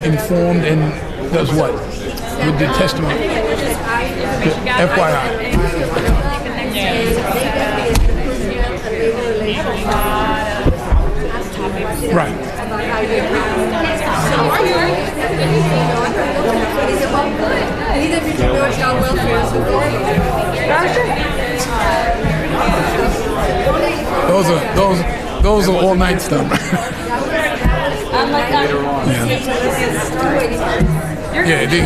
informed and does what? With the testimony. FYI. Right. Those are all night stuff. Yeah, it did.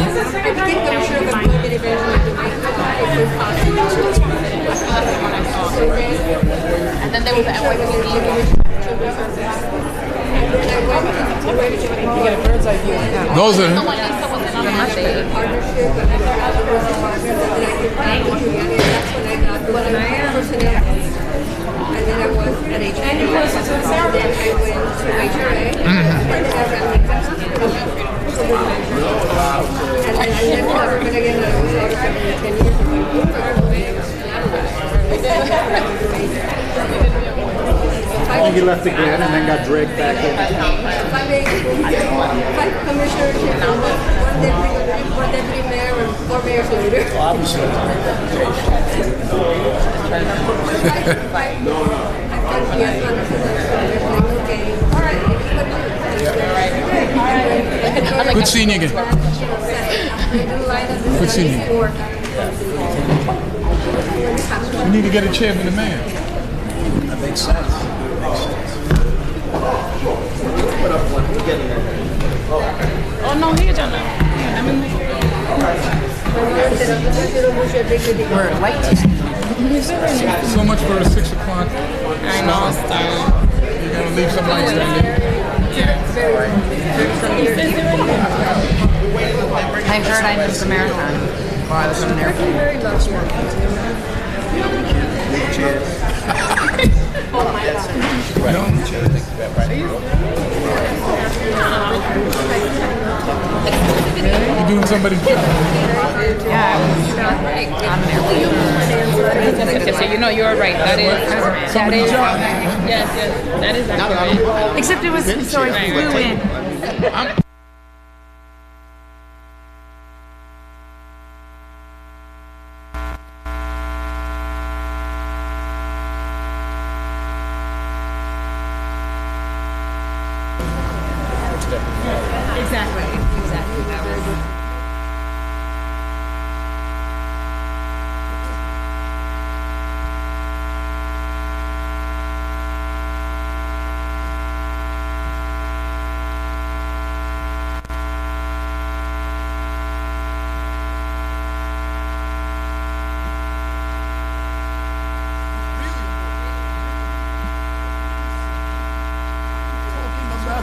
And then there was the NYC. You get a bird's eye view. Those are. And then I was at HA. Then I went to HRA. And then I never happened again. I was like 10 years I think he left again and then got dragged back in. Five commissioners, one deputy mayor, and 4 mayors later. Good seeing you again. Good seeing you. You need to get a chair for the mayor. That makes sense. Oh no, here, John. We're late. So much for a 6 o'clock. I know, Star. You're gonna leave some lights standing. I heard I missed the marathon while I was in there. Oh my God. You doing somebody's job? Yeah, so you know you're right. That is Somebody's job. Yes, that is accurate. Except it was so I flew in. Exactly. That was.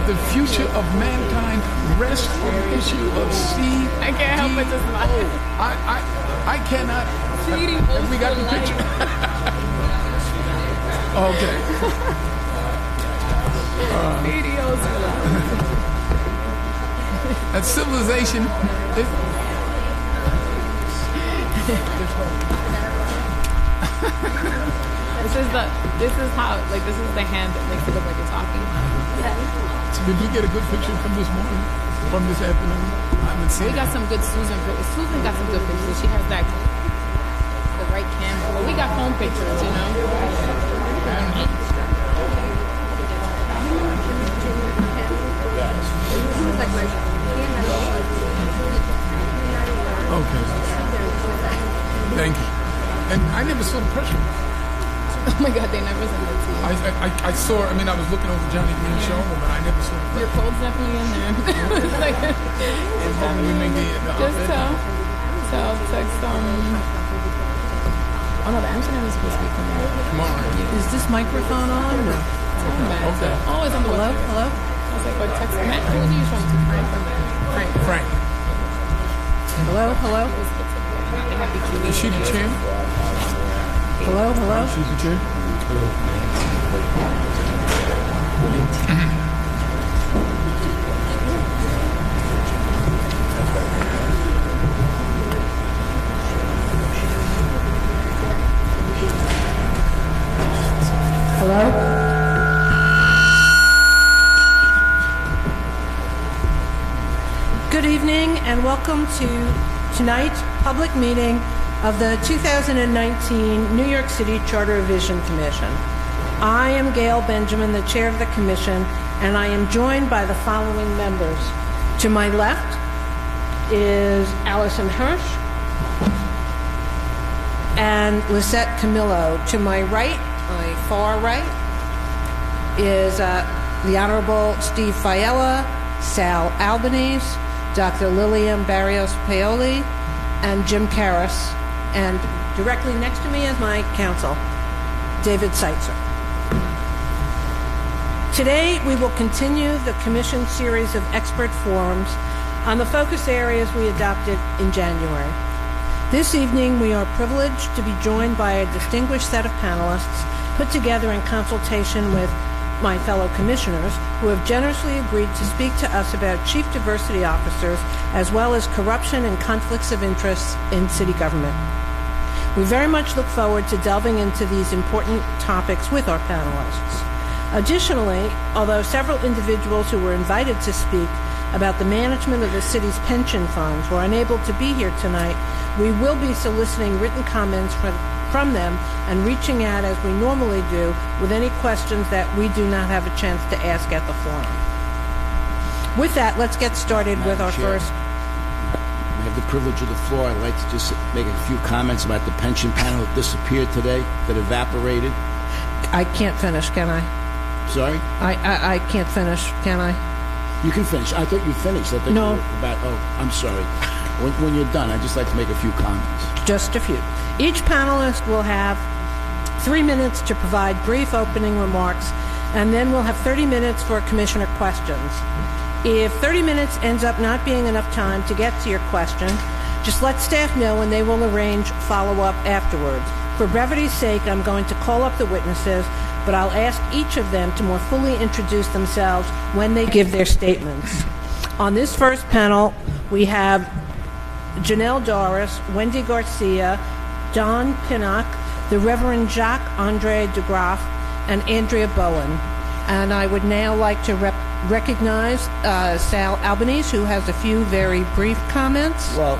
The future of mankind rests on the issue of seed. I can't help but to smile. I cannot. We got the picture. Okay. Videos. That civilization. This is how, like, this is the hand that makes it look like you're talking. So did you get a good picture from this morning? From this afternoon? I haven't seen. We got some good Susan got some good pictures. She has that the right camera. But we got phone pictures, you know. Okay. Thank you. And I never saw the pressure. Oh my God, they never sent it to you. I saw. I mean, I was looking over Johnny Green's show, but I never saw the pressure. Your code's definitely in there. It's like, We may be in the just tell, text Oh no, the engineer was supposed to be coming out. Tomorrow. Is this microphone on? Or? Okay. Always on the Hello? website. Hello? I was like, what, text Matt? Who was you trying to? Frank. Hello? Hello? Is she the chair? Hello? Hello? She's the chair? Hello? Good evening and welcome to tonight's public meeting of the 2019 New York City Charter Revision Commission. I am Gail Benjamin, the chair of the commission, and I am joined by the following members. To my left is Allison Hirsch and Lisette Camillo. To my right, my far right, is the Honorable Steve Fiella, Sal Albanese, Dr. Lillian Barrios Paoli, and Jim Karras. And directly next to me is my counsel, David Seitzer. Today, we will continue the Commission series of expert forums on the focus areas we adopted in January. This evening, we are privileged to be joined by a distinguished set of panelists put together in consultation with my fellow commissioners who have generously agreed to speak to us about chief diversity officers as well as corruption and conflicts of interest in city government. We very much look forward to delving into these important topics with our panelists. Additionally, although several individuals who were invited to speak about the management of the city's pension funds were unable to be here tonight, we will be soliciting written comments from them and reaching out as we normally do with any questions that we do not have a chance to ask at the forum. With that, let's get started with our first. We have the privilege of the floor. I'd like to just make a few comments about the pension panel that disappeared today, that evaporated. I can't finish, can I? Sorry? I can't finish, can I? You can finish. I thought you finished. I thought No. you were about, I'm sorry. When you're done, I'd just like to make a few comments. Just a few. Each panelist will have 3 minutes to provide brief opening remarks, and then we'll have 30 minutes for commissioner questions. If 30 minutes ends up not being enough time to get to your question, just let staff know and they will arrange follow-up afterwards. For brevity's sake, I'm going to call up the witnesses, but I'll ask each of them to more fully introduce themselves when they give their statements. On this first panel, we have Janelle Doris, Wendy Garcia, Don Pinnock, the Reverend Jacques-Andre DeGraff, and Andrea Bowen. And I would now like to recognize Sal Albanese, who has a few very brief comments. Well,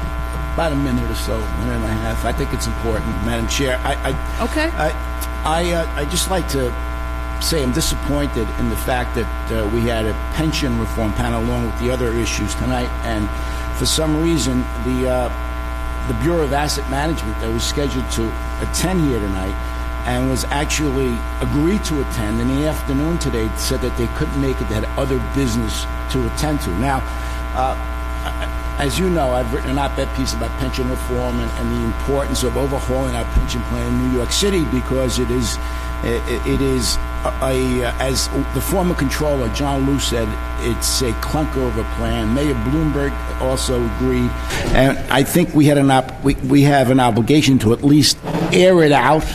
about a minute or so, minute and a half. I think it's important, Madam Chair. Okay. I just like to say I'm disappointed in the fact that we had a pension reform panel along with the other issues tonight, and for some reason the Bureau of Asset Management that was scheduled to attend here tonight and was actually agreed to attend in the afternoon today said that they couldn't make it, they had other business to attend to. Now, as you know, I've written an op-ed piece about pension reform and the importance of overhauling our pension plan in New York City because it is as the former controller, John Liu, said, it's a clunker of a plan. Mayor Bloomberg also agreed. And I think we have an obligation to at least air it out.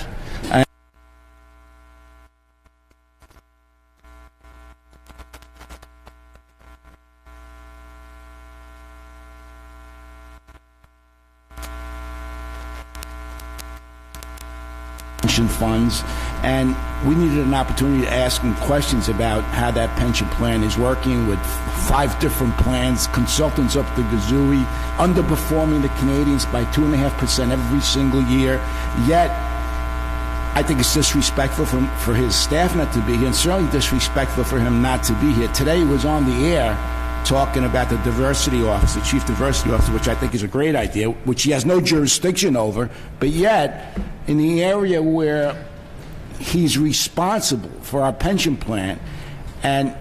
Funds, and we needed an opportunity to ask them questions about how that pension plan is working with 5 different plans, consultants up the gazooey, underperforming the Canadians by 2.5% every single year. Yet, I think it's disrespectful for his staff not to be here, and certainly disrespectful for him not to be here. Today he was on the air talking about the diversity office, the chief diversity officer, which I think is a great idea, which he has no jurisdiction over, but yet in the area where he's responsible for our pension plan, and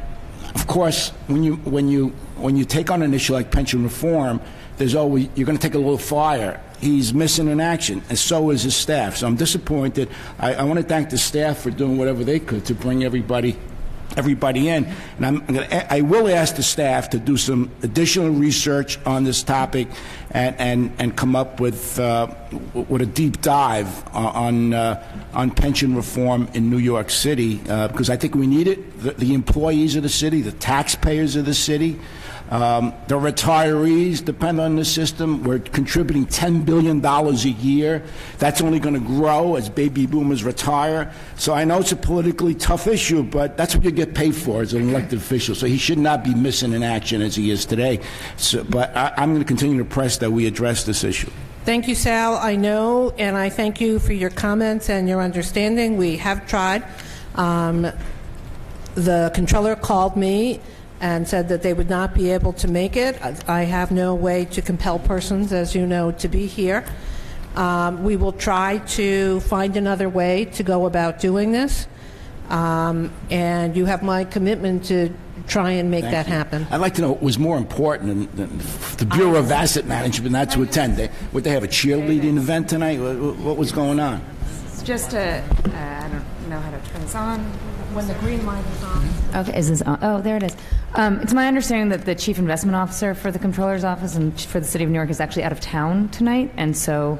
of course, when you take on an issue like pension reform, there's always, you're going to take a little fire. He's missing in action, and so is his staff. So I'm disappointed. I want to thank the staff for doing whatever they could to bring everybody in, and I will ask the staff to do some additional research on this topic and come up with a deep dive on pension reform in New York City, because I think we need it. The employees of the city, the taxpayers of the city, The retirees depend on the system. We're contributing $10 billion a year. That's only going to grow as baby boomers retire. So I know it's a politically tough issue, but that's what you get paid for as an elected official. So he should not be missing in action as he is today. But I'm going to continue to press that we address this issue. Thank you, Sal. I know, and I thank you for your comments and your understanding. We have tried. The controller called me and said that they would not be able to make it. I have no way to compel persons, as you know, to be here. We will try to find another way to go about doing this. And you have my commitment to try and make that happen. I'd like to know what was more important than the Bureau of Asset Management not to attend. Would they have a cheerleading event tonight? What was going on? It's just I don't know how to turn this on. When the green light is on. Okay, is this on? Oh, there it is. It's my understanding that the chief investment officer for the controller's office and for the city of New York is actually out of town tonight, and so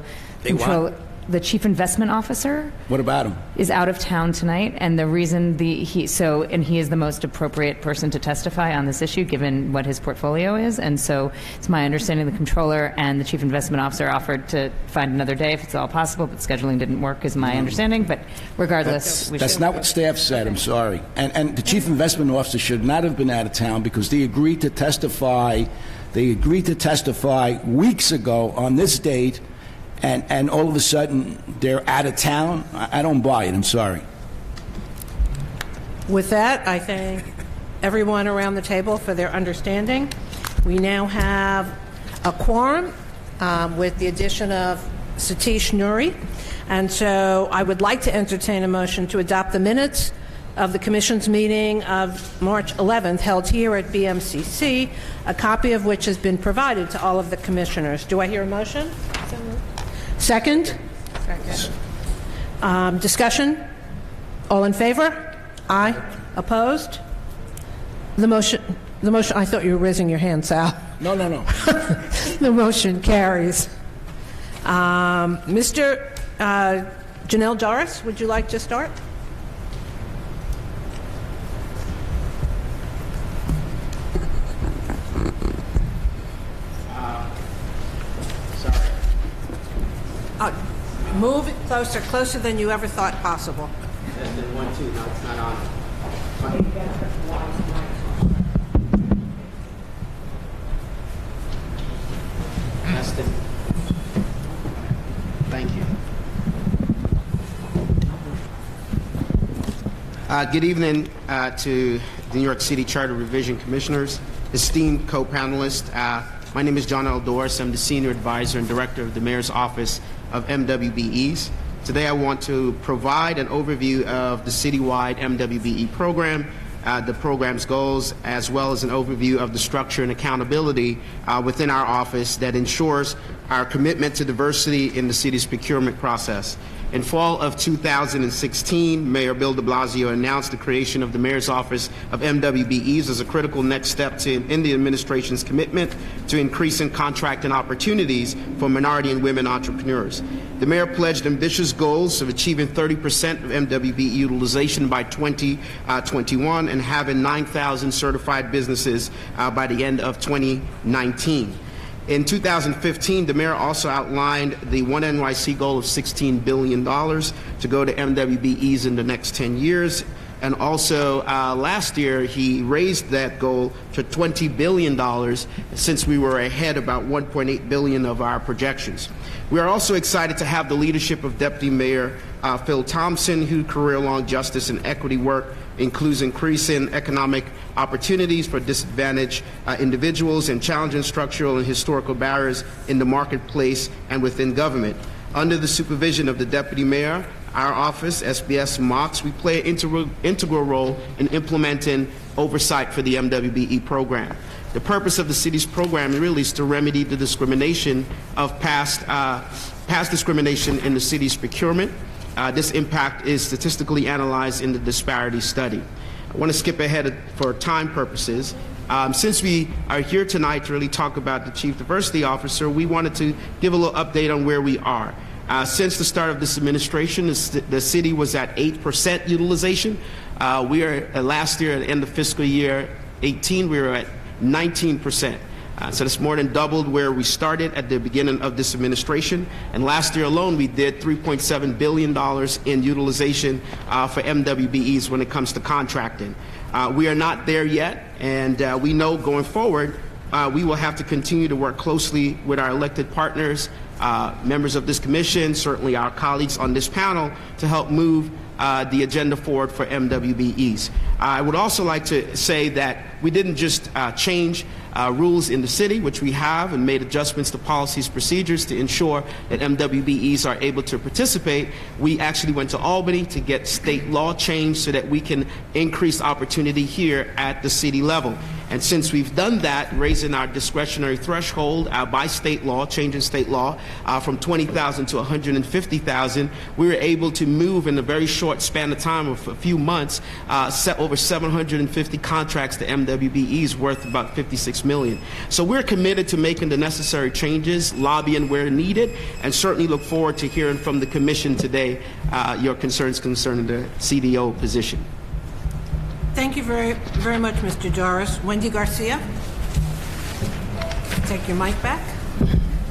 the chief investment officer. What about him? Is out of town tonight, and the reason he is the most appropriate person to testify on this issue, given what his portfolio is, and so it's my understanding the controller and the chief investment officer offered to find another day if it's all possible, but scheduling didn't work, is my understanding. But regardless, that's not what staff said. I'm sorry, and the chief investment officer should not have been out of town because they agreed to testify. They agreed to testify weeks ago on this date. And all of a sudden, they're out of town? I don't buy it. I'm sorry. With that, I thank everyone around the table for their understanding. We now have a quorum with the addition of Satish Nuri. And so I would like to entertain a motion to adopt the minutes of the Commission's meeting of March 11th held here at BMCC, a copy of which has been provided to all of the commissioners. Do I hear a motion? Second? Second. Discussion? All in favor? Aye. Opposed? The motion, I thought you were raising your hand, Sal. No. The motion carries. Mr. Janelle Doris, would you like to start? Move it closer than you ever thought possible. Testing 1, 2. No, it's not on. Testing. Thank you. Good evening to the New York City Charter Revision Commissioners, esteemed co-panelists. My name is John L. Doris. I'm the Senior Advisor and Director of the Mayor's Office of MWBEs. Today I want to provide an overview of the citywide MWBE program, the program's goals, as well as an overview of the structure and accountability within our office that ensures our commitment to diversity in the city's procurement process. In fall of 2016, Mayor Bill de Blasio announced the creation of the Mayor's Office of MWBEs as a critical next step in the administration's commitment to increasing contracting opportunities for minority and women entrepreneurs. The Mayor pledged ambitious goals of achieving 30% of MWBE utilization by 2021 and having 9,000 certified businesses by the end of 2019. In 2015, the Mayor also outlined the One NYC goal of $16 billion to go to MWBEs in the next 10 years. And also, last year, he raised that goal to $20 billion since we were ahead about $1.8 billion of our projections. We are also excited to have the leadership of Deputy Mayor Phil Thompson, whose career-long justice and equity work includes increasing economic opportunities for disadvantaged individuals and challenging structural and historical barriers in the marketplace and within government. Under the supervision of the Deputy Mayor, our office, SBS MOX, we play an integral role in implementing oversight for the MWBE program. The purpose of the city's program really is to remedy the discrimination of past discrimination in the city's procurement. This impact is statistically analyzed in the disparity study. I want to skip ahead for time purposes. Since we are here tonight to really talk about the Chief Diversity Officer, we wanted to give a little update on where we are. Since the start of this administration, the city was at 8% utilization. We are last year, at the end of fiscal year 18, we were at 19%. So that's more than doubled where we started at the beginning of this administration. And last year alone, we did $3.7 billion in utilization for MWBEs when it comes to contracting. We are not there yet, and we know going forward, we will have to continue to work closely with our elected partners, members of this commission, certainly our colleagues on this panel, to help move the agenda forward for MWBEs. I would also like to say that we didn't just change rules in the city, which we have, and made adjustments to policies, procedures to ensure that MWBEs are able to participate. We actually went to Albany to get state law changed so that we can increase opportunity here at the city level. And since we've done that, raising our discretionary threshold by state law, changing state law from 20,000 to 150,000, we were able to move in a very short span of time of a few months, set over 750 contracts to MWBEs worth about $56 million. So we're committed to making the necessary changes, lobbying where needed, and certainly look forward to hearing from the Commission today your concerns concerning the CDO position. Thank you very, very much, Mr. Doris. Wendy Garcia, take your mic back.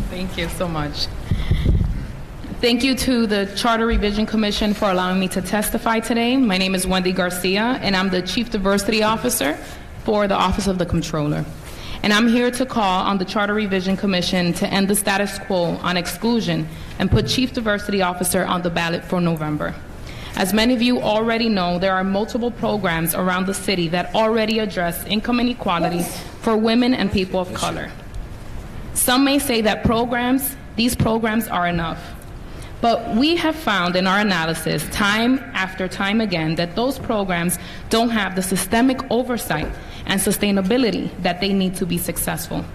Thank you so much. Thank you to the Charter Revision Commission for allowing me to testify today. My name is Wendy Garcia, and I'm the Chief Diversity Officer for the Office of the Comptroller. And I'm here to call on the Charter Revision Commission to end the status quo on exclusion and put Chief Diversity Officer on the ballot for November. As many of you already know, there are multiple programs around the city that already address income inequality for women and people of color. Some may say that these programs are enough. But we have found in our analysis time after time again that those programs don't have the systemic oversight and sustainability that they need to be successful.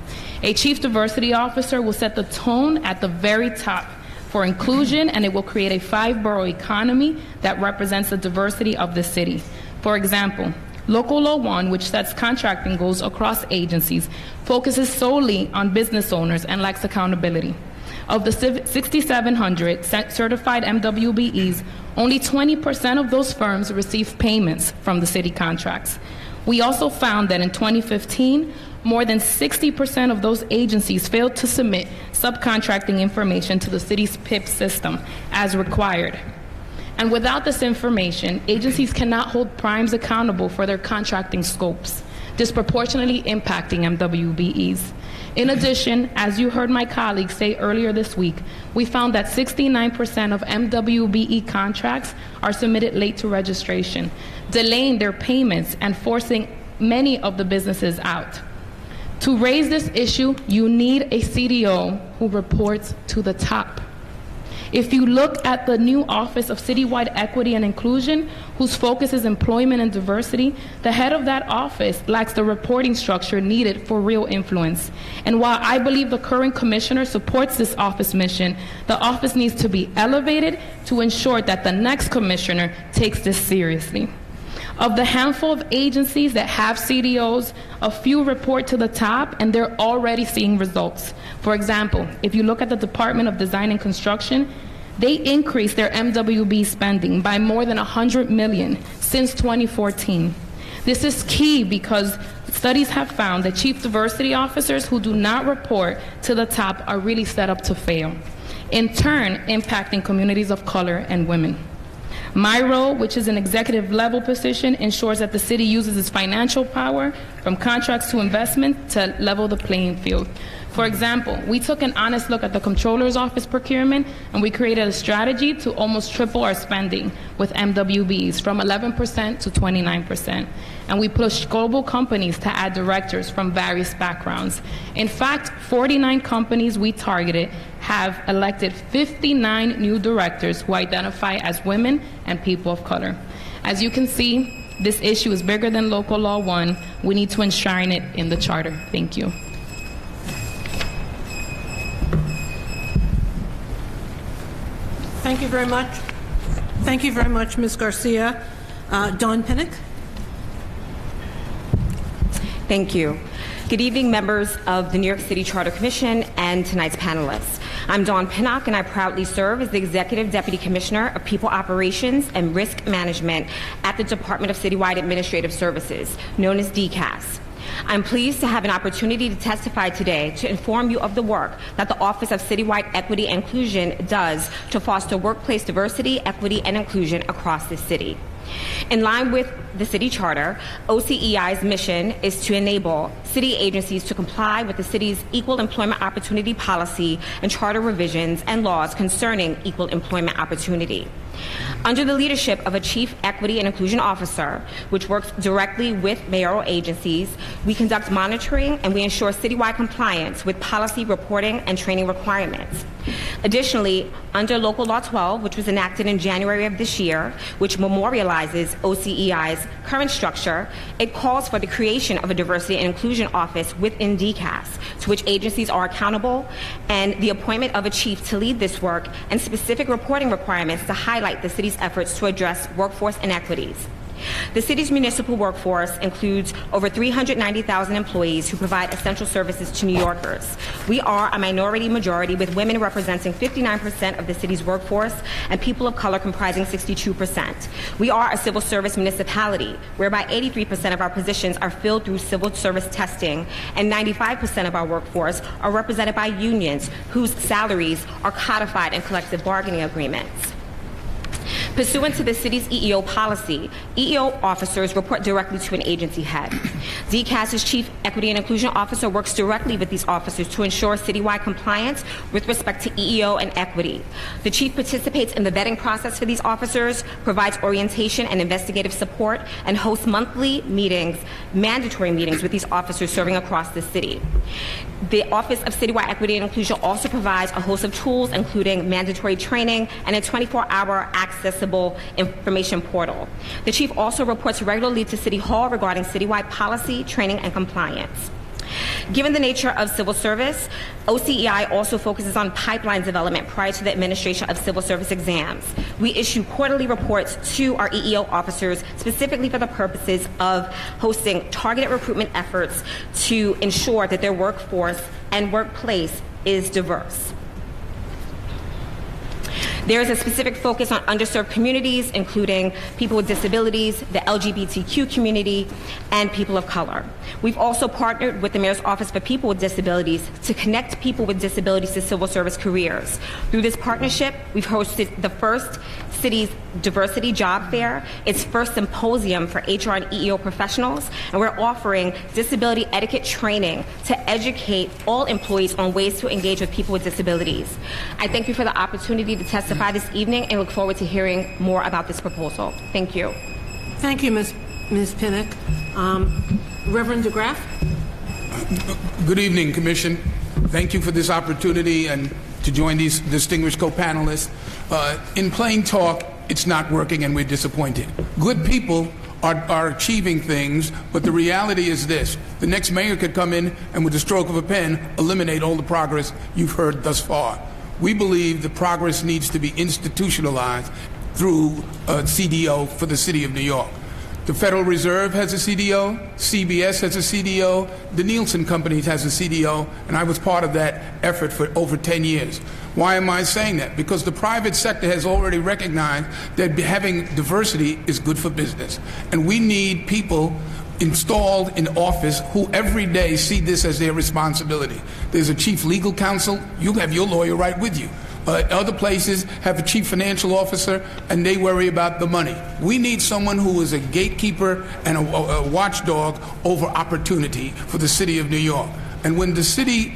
A Chief Diversity Officer will set the tone at the very top for inclusion, and it will create a 5-borough economy that represents the diversity of the city. For example, Local Law 1, which sets contracting goals across agencies, focuses solely on business owners and lacks accountability. Of the 6,700 certified MWBEs, only 20% of those firms receive payments from the city contracts. We also found that in 2015, more than 60% of those agencies failed to submit subcontracting information to the city's PIP system as required. And without this information, agencies cannot hold primes accountable for their contracting scopes, disproportionately impacting MWBEs. In addition, as you heard my colleagues say earlier this week, we found that 69% of MWBE contracts are submitted late to registration, delaying their payments and forcing many of the businesses out. To raise this issue, you need a CDO who reports to the top. If you look at the new Office of Citywide Equity and Inclusion, whose focus is employment and diversity, the head of that office lacks the reporting structure needed for real influence. And while I believe the current commissioner supports this office mission, the office needs to be elevated to ensure that the next commissioner takes this seriously. Of the handful of agencies that have CDOs, a few report to the top, and they're already seeing results. For example, if you look at the Department of Design and Construction, they increased their MWB spending by more than $100 million since 2014. This is key because studies have found that chief diversity officers who do not report to the top are really set up to fail, in turn impacting communities of color and women. My role, which is an executive level position, ensures that the city uses its financial power from contracts to investment to level the playing field. For example, we took an honest look at the Comptroller's Office procurement, and we created a strategy to almost triple our spending with MWBs from 11% to 29%. And we pushed global companies to add directors from various backgrounds. In fact, 49 companies we targeted have elected 59 new directors who identify as women and people of color. As you can see, this issue is bigger than Local Law 1. We need to enshrine it in the charter. Thank you. Thank you very much. Thank you very much, Ms. Garcia. Dawn Pinnock. Thank you. Good evening, members of the New York City Charter Commission and tonight's panelists. I'm Dawn Pinnock, and I proudly serve as the Executive Deputy Commissioner of People Operations and Risk Management at the Department of Citywide Administrative Services, known as DCAS. I'm pleased to have an opportunity to testify today to inform you of the work that the Office of Citywide Equity and Inclusion does to foster workplace diversity, equity, and inclusion across the city. In line with the city charter, OCEI's mission is to enable city agencies to comply with the city's equal employment opportunity policy and charter revisions and laws concerning equal employment opportunity. Under the leadership of a Chief Equity and Inclusion Officer, which works directly with mayoral agencies, we conduct monitoring and we ensure citywide compliance with policy, reporting, and training requirements. Additionally, under Local Law 12, which was enacted in January of this year, which memorializes OCEI's current structure, it calls for the creation of a Diversity and Inclusion Office within DCAS, to which agencies are accountable, and the appointment of a chief to lead this work, and specific reporting requirements to highlight the city's efforts to address workforce inequities. The city's municipal workforce includes over 390,000 employees who provide essential services to New Yorkers. We are a minority majority, with women representing 59% of the city's workforce and people of color comprising 62%. We are a civil service municipality, whereby 83% of our positions are filled through civil service testing, and 95% of our workforce are represented by unions whose salaries are codified in collective bargaining agreements. Pursuant to the city's EEO policy, EEO officers report directly to an agency head. DCAS's Chief Equity and Inclusion Officer works directly with these officers to ensure citywide compliance with respect to EEO and equity. The chief participates in the vetting process for these officers, provides orientation and investigative support, and hosts monthly meetings, mandatory meetings with these officers serving across the city. The Office of Citywide Equity and Inclusion also provides a host of tools, including mandatory training and a 24-hour accessible information portal. The chief also reports regularly to City Hall regarding citywide policy, training, and compliance. Given the nature of civil service, OCEI also focuses on pipeline development prior to the administration of civil service exams. We issue quarterly reports to our EEO officers specifically for the purposes of hosting targeted recruitment efforts to ensure that their workforce and workplace is diverse. There is a specific focus on underserved communities, including people with disabilities, the LGBTQ community, and people of color. We've also partnered with the Mayor's Office for People with Disabilities to connect people with disabilities to civil service careers. Through this partnership, we've hosted the first city's diversity job fair, its first symposium for HR and EEO professionals, and we're offering disability etiquette training to educate all employees on ways to engage with people with disabilities. I thank you for the opportunity to testify this evening and look forward to hearing more about this proposal. Thank you. Thank you, Ms. Pinnock. Reverend DeGraff? Good evening, Commission. Thank you for this opportunity and to join these distinguished co-panelists. In plain talk, it's not working and we're disappointed. Good people are achieving things, but the reality is this. The next mayor could come in and with the stroke of a pen eliminate all the progress you've heard thus far. We believe the progress needs to be institutionalized through a CDO for the City of New York. The Federal Reserve has a CDO, CBS has a CDO, the Nielsen Company has a CDO, and I was part of that effort for over 10 years. Why am I saying that? Because the private sector has already recognized that having diversity is good for business. And we need people installed in office who every day see this as their responsibility. There's a chief legal counsel, you have your lawyer right with you. Other places have a chief financial officer and they worry about the money. We need someone who is a gatekeeper and a watchdog over opportunity for the city of New York. And when the city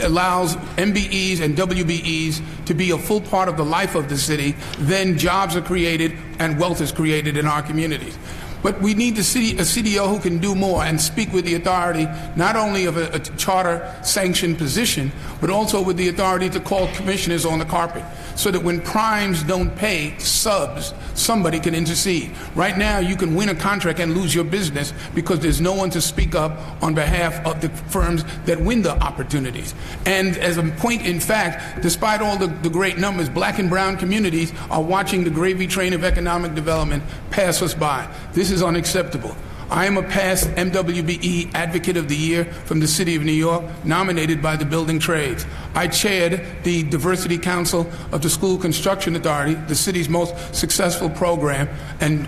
allows MBEs and WBEs to be a full part of the life of the city, then jobs are created and wealth is created in our communities. But we need a CDO who can do more and speak with the authority, not only of a charter-sanctioned position, but also with the authority to call commissioners on the carpet, so that when primes don't pay subs, somebody can intercede. Right now, you can win a contract and lose your business because there's no one to speak up on behalf of the firms that win the opportunities. And as a point in fact, despite all the great numbers, black and brown communities are watching the gravy train of economic development pass us by. This is unacceptable. I am a past MWBE Advocate of the Year from the City of New York, nominated by the Building Trades. I chaired the Diversity Council of the School Construction Authority, the city's most successful program, and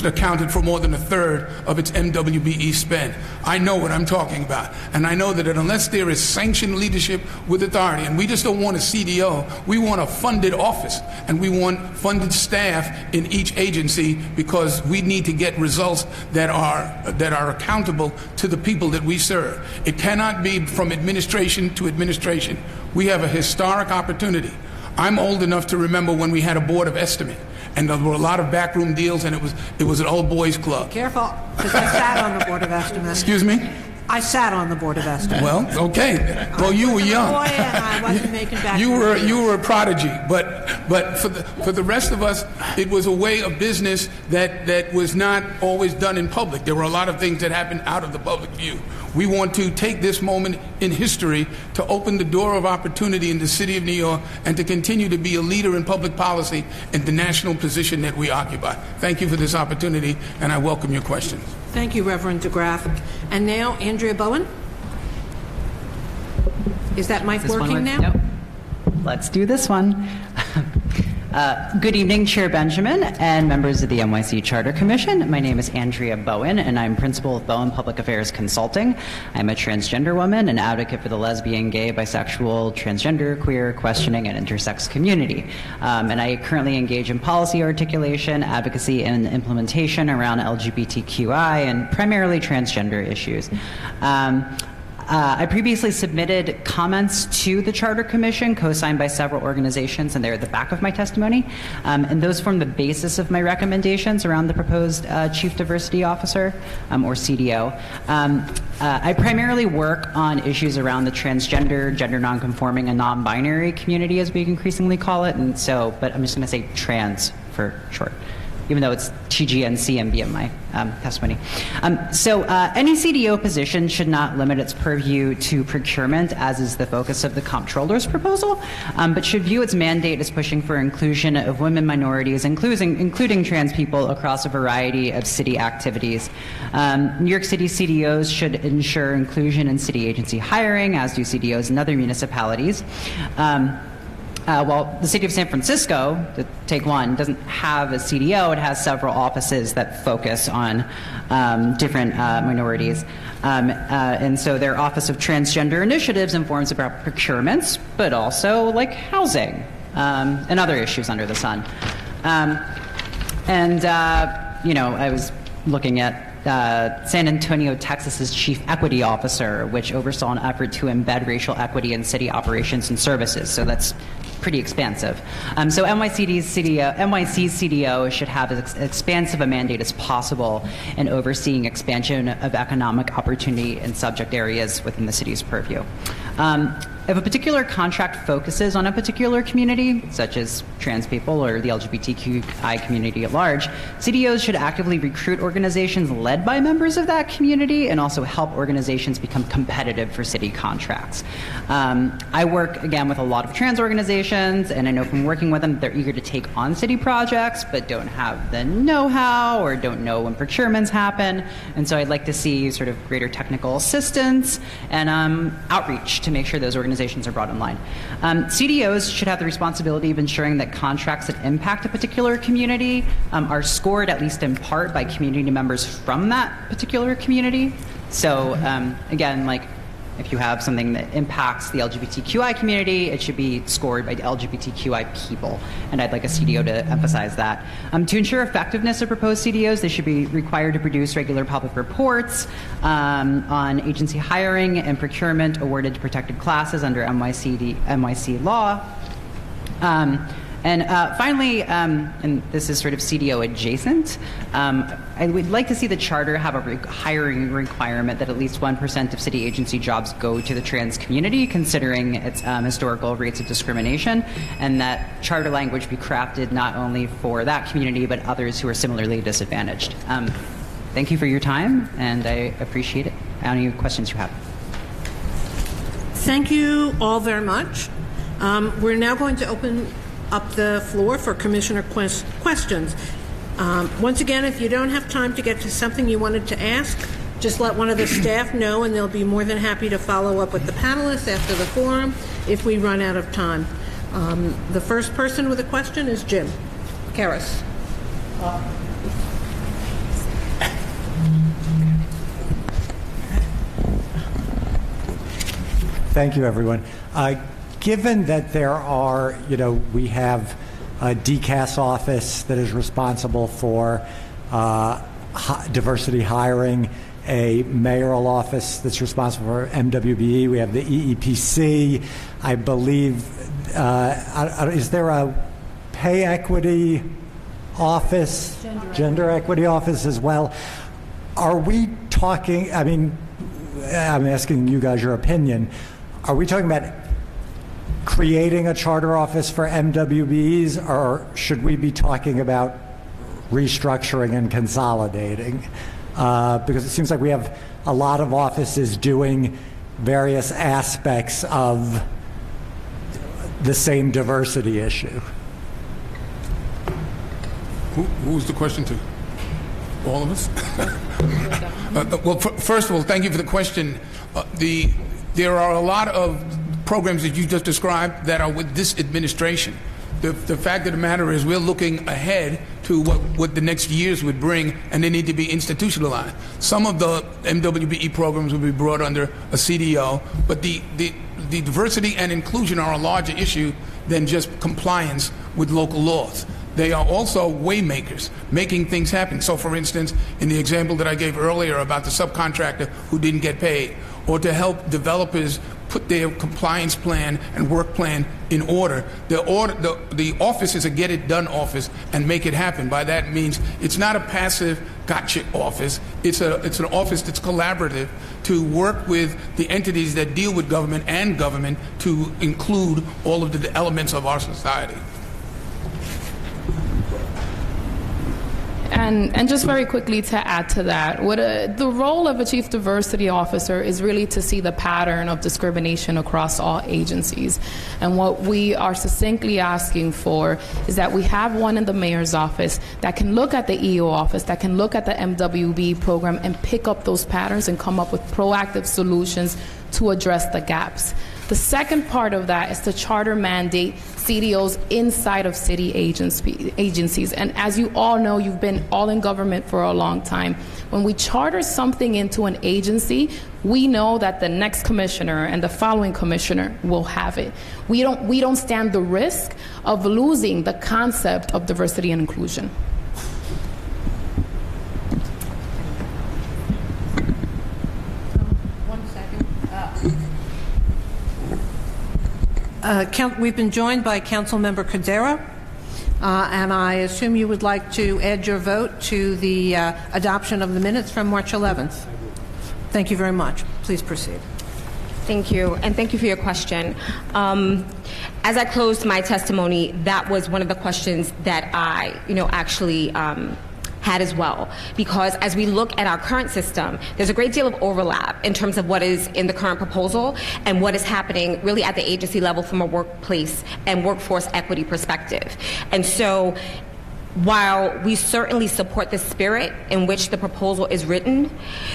accounted for more than a third of its MWBE spend. I know what I'm talking about. And I know that unless there is sanctioned leadership with authority, and we just don't want a CDO, we want a funded office, and we want funded staff in each agency, because we need to get results that are accountable to the people that we serve. It cannot be from administration to administration. We have a historic opportunity. I'm old enough to remember when we had a board of estimate, and there were a lot of backroom deals, and it was an old boys club. Careful, because I sat on the Board of Estimate. Excuse me? I sat on the Board of Estimate. Well, okay. Well, you were young. Boy, and I wasn't making back. You were a prodigy, but for the rest of us, it was a way of business that was not always done in public. There were a lot of things that happened out of the public view. We want to take this moment in history to open the door of opportunity in the city of New York and to continue to be a leader in public policy in the national position that we occupy. Thank you for this opportunity, and I welcome your questions. Thank you, Reverend DeGraff. And now, Andrea Bowen. Is that mic working now? Nope. Let's do this one. Good evening, Chair Benjamin and members of the NYC Charter Commission. My name is Andrea Bowen, and I'm principal of Bowen Public Affairs Consulting. I'm a transgender woman, an advocate for the lesbian, gay, bisexual, transgender, queer, questioning, and intersex community. And I currently engage in policy articulation, advocacy, and implementation around LGBTQI and primarily transgender issues. I previously submitted comments to the Charter Commission, co-signed by several organizations, and they're at the back of my testimony. And those form the basis of my recommendations around the proposed Chief Diversity Officer, or CDO. I primarily work on issues around the transgender, gender nonconforming, and non-binary community, as we increasingly call it. And so, but I'm just going to say trans for short, even though it's TGNCMB in my testimony. Any CDO position should not limit its purview to procurement, as is the focus of the comptroller's proposal, but should view its mandate as pushing for inclusion of women, minorities, including trans people, across a variety of city activities. New York City CDOs should ensure inclusion in city agency hiring, as do CDOs in other municipalities. While the city of San Francisco, to take one, doesn't have a CDO, it has several offices that focus on different minorities. And so their Office of Transgender Initiatives informs about procurements, but also like housing and other issues under the sun. I was looking at San Antonio, Texas's Chief Equity Officer, which oversaw an effort to embed racial equity in city operations and services. So that's pretty expansive. So NYC's CDO should have as expansive a mandate as possible in overseeing expansion of economic opportunity in subject areas within the city's purview. If a particular contract focuses on a particular community, such as trans people or the LGBTQI community at large, CDOs should actively recruit organizations led by members of that community and also help organizations become competitive for city contracts. I work, again, with a lot of trans organizations, and I know from working with them, they're eager to take on city projects, but don't have the know-how or don't know when procurements happen. And so I'd like to see sort of greater technical assistance and outreach to make sure those organizations are brought in line. CDOs should have the responsibility of ensuring that contracts that impact a particular community are scored, at least in part, by community members from that particular community. So again, like if you have something that impacts the LGBTQI community, it should be scored by the LGBTQI people, and I'd like a CDO to emphasize that. To ensure effectiveness of proposed CDOs, they should be required to produce regular public reports on agency hiring and procurement awarded to protected classes under NYC law. Finally, and this is sort of CDO adjacent, I would like to see the charter have a hiring requirement that at least 1% of city agency jobs go to the trans community, considering its historical rates of discrimination, and that charter language be crafted not only for that community, but others who are similarly disadvantaged. Thank you for your time, and I appreciate it. Any questions you have? Thank you all very much. We're now going to open up the floor for Commissioner questions. Once again, if you don't have time to get to something you wanted to ask, just let one of the staff know, and they'll be more than happy to follow up with the panelists after the forum if we run out of time. The first person with a question is Jim Karras. Thank you, everyone. Given that there are, we have a DCAS office that is responsible for diversity hiring, a mayoral office that's responsible for MWBE, we have the EEPC, I believe, is there a pay equity office, gender equity office as well? Are we talking, I'm asking you guys your opinion, are we talking about creating a charter office for MWBEs, or should we be talking about restructuring and consolidating? Because it seems like we have a lot of offices doing various aspects of the same diversity issue. Who's the question to? All of us? Well, first of all, thank you for the question. There are a lot of programs that you just described that are with this administration. The fact of the matter is we're looking ahead to what the next years would bring, and they need to be institutionalized. Some of the MWBE programs will be brought under a CDO, but the diversity and inclusion are a larger issue than just compliance with local laws. They are also waymakers, making things happen. So, for instance, in the example that I gave earlier about the subcontractor who didn't get paid, or to help developers put their compliance plan and work plan in order. The office is a get-it-done office and make it happen. By that means it's not a passive gotcha office. It's an office that's collaborative to work with the entities that deal with government and government to include all of the elements of our society. And just very quickly to add to that, the role of a chief diversity officer is really to see the pattern of discrimination across all agencies. And what we are succinctly asking for is that we have one in the mayor's office that can look at the EO office, that can look at the MWB program and pick up those patterns and come up with proactive solutions to address the gaps. The second part of that is to charter mandate CDOs inside of city agencies. And as you all know, you've been all in government for a long time. When we charter something into an agency, we know that the next commissioner and the following commissioner will have it. We don't stand the risk of losing the concept of diversity and inclusion. We've been joined by Councilmember Cordero, and I assume you would like to add your vote to the adoption of the minutes from March 11th. Thank you very much. Please proceed. Thank you, and thank you for your question. As I closed my testimony, that was one of the questions that I, actually had as well, because as we look at our current system, there's a great deal of overlap in terms of what is in the current proposal and what is happening really at the agency level from a workplace and workforce equity perspective. And so while we certainly support the spirit in which the proposal is written,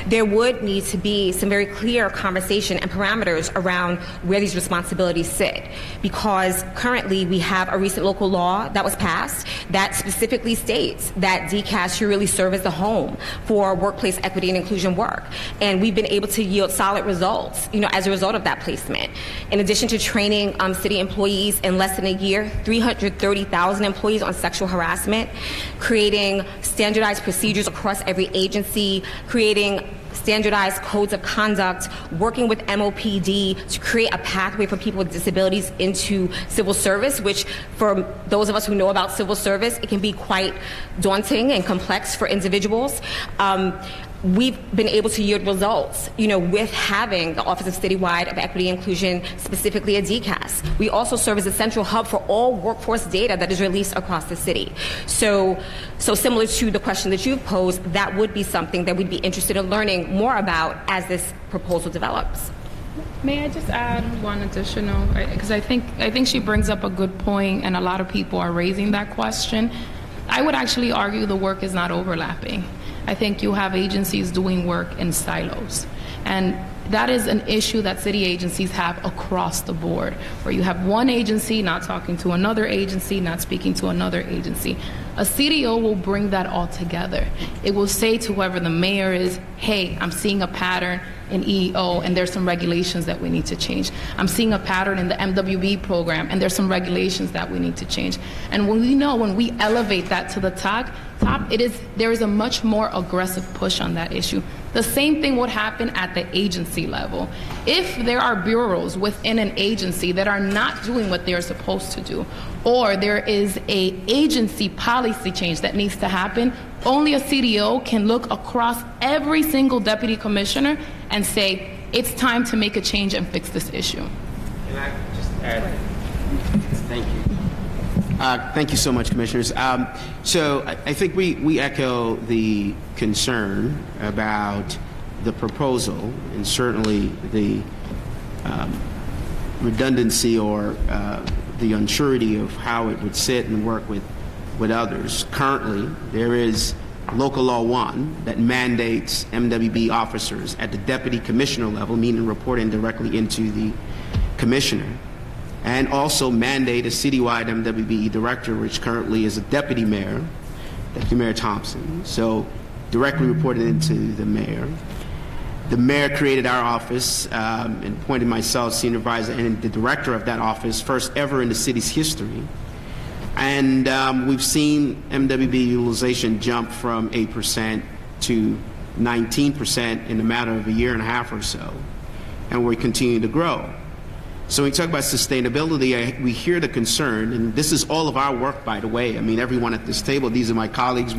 there would need to be some very clear conversation and parameters around where these responsibilities sit. Because currently we have a recent local law that was passed that specifically states that DCAS should really serve as the home for workplace equity and inclusion work. And we've been able to yield solid results, as a result of that placement. In addition to training city employees in less than a year, 330,000 employees on sexual harassment, creating standardized procedures across every agency, creating standardized codes of conduct, working with MOPD to create a pathway for people with disabilities into civil service, which for those of us who know about civil service, it can be quite daunting and complex for individuals. We've been able to yield results, with having the Office of Citywide of Equity and Inclusion, specifically a DCAS. We also serve as a central hub for all workforce data that is released across the city. So similar to the question that you've posed, that would be something that we'd be interested in learning more about as this proposal develops. May I just add one additional, because I think she brings up a good point, and a lot of people are raising that question. I would actually argue the work is not overlapping. I think you have agencies doing work in silos. And that is an issue that city agencies have across the board, where you have one agency not talking to another agency, not speaking to another agency. A CDO will bring that all together. It will say to whoever the mayor is, hey, I'm seeing a pattern in EEO, and there's some regulations that we need to change. I'm seeing a pattern in the MWB program, and there's some regulations that we need to change. And when we elevate that to the top, there is a much more aggressive push on that issue. The same thing would happen at the agency level. If there are bureaus within an agency that are not doing what they're supposed to do, or there is an agency policy change that needs to happen, only a CDO can look across every single deputy commissioner and say, it's time to make a change and fix this issue. Can I just add? Thank you. Thank you so much, Commissioners. So I think we echo the concern about the proposal, and certainly the redundancy or the unsurety of how it would sit and work with others. Currently, there is Local Law 1 that mandates MWB officers at the deputy commissioner level, meaning reporting directly into the commissioner, and also mandate a citywide MWBE director, which currently is a deputy mayor, Deputy Mayor Thompson, so directly reported into the mayor. The mayor created our office and appointed myself senior advisor and the director of that office, first ever in the city's history. And we've seen MWB utilization jump from 8% to 19% in a matter of a year and a half or so, and we're continuing to grow. So when we talk about sustainability, we hear the concern, and this is all of our work, by the way. I mean, everyone at this table, these are my colleagues.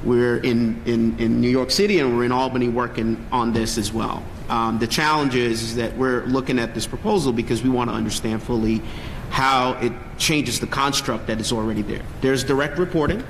We're in New York City, and we're in Albany working on this as well. The challenge is that we're looking at this proposal because we want to understand fully how it changes the construct that is already there. There's direct reporting.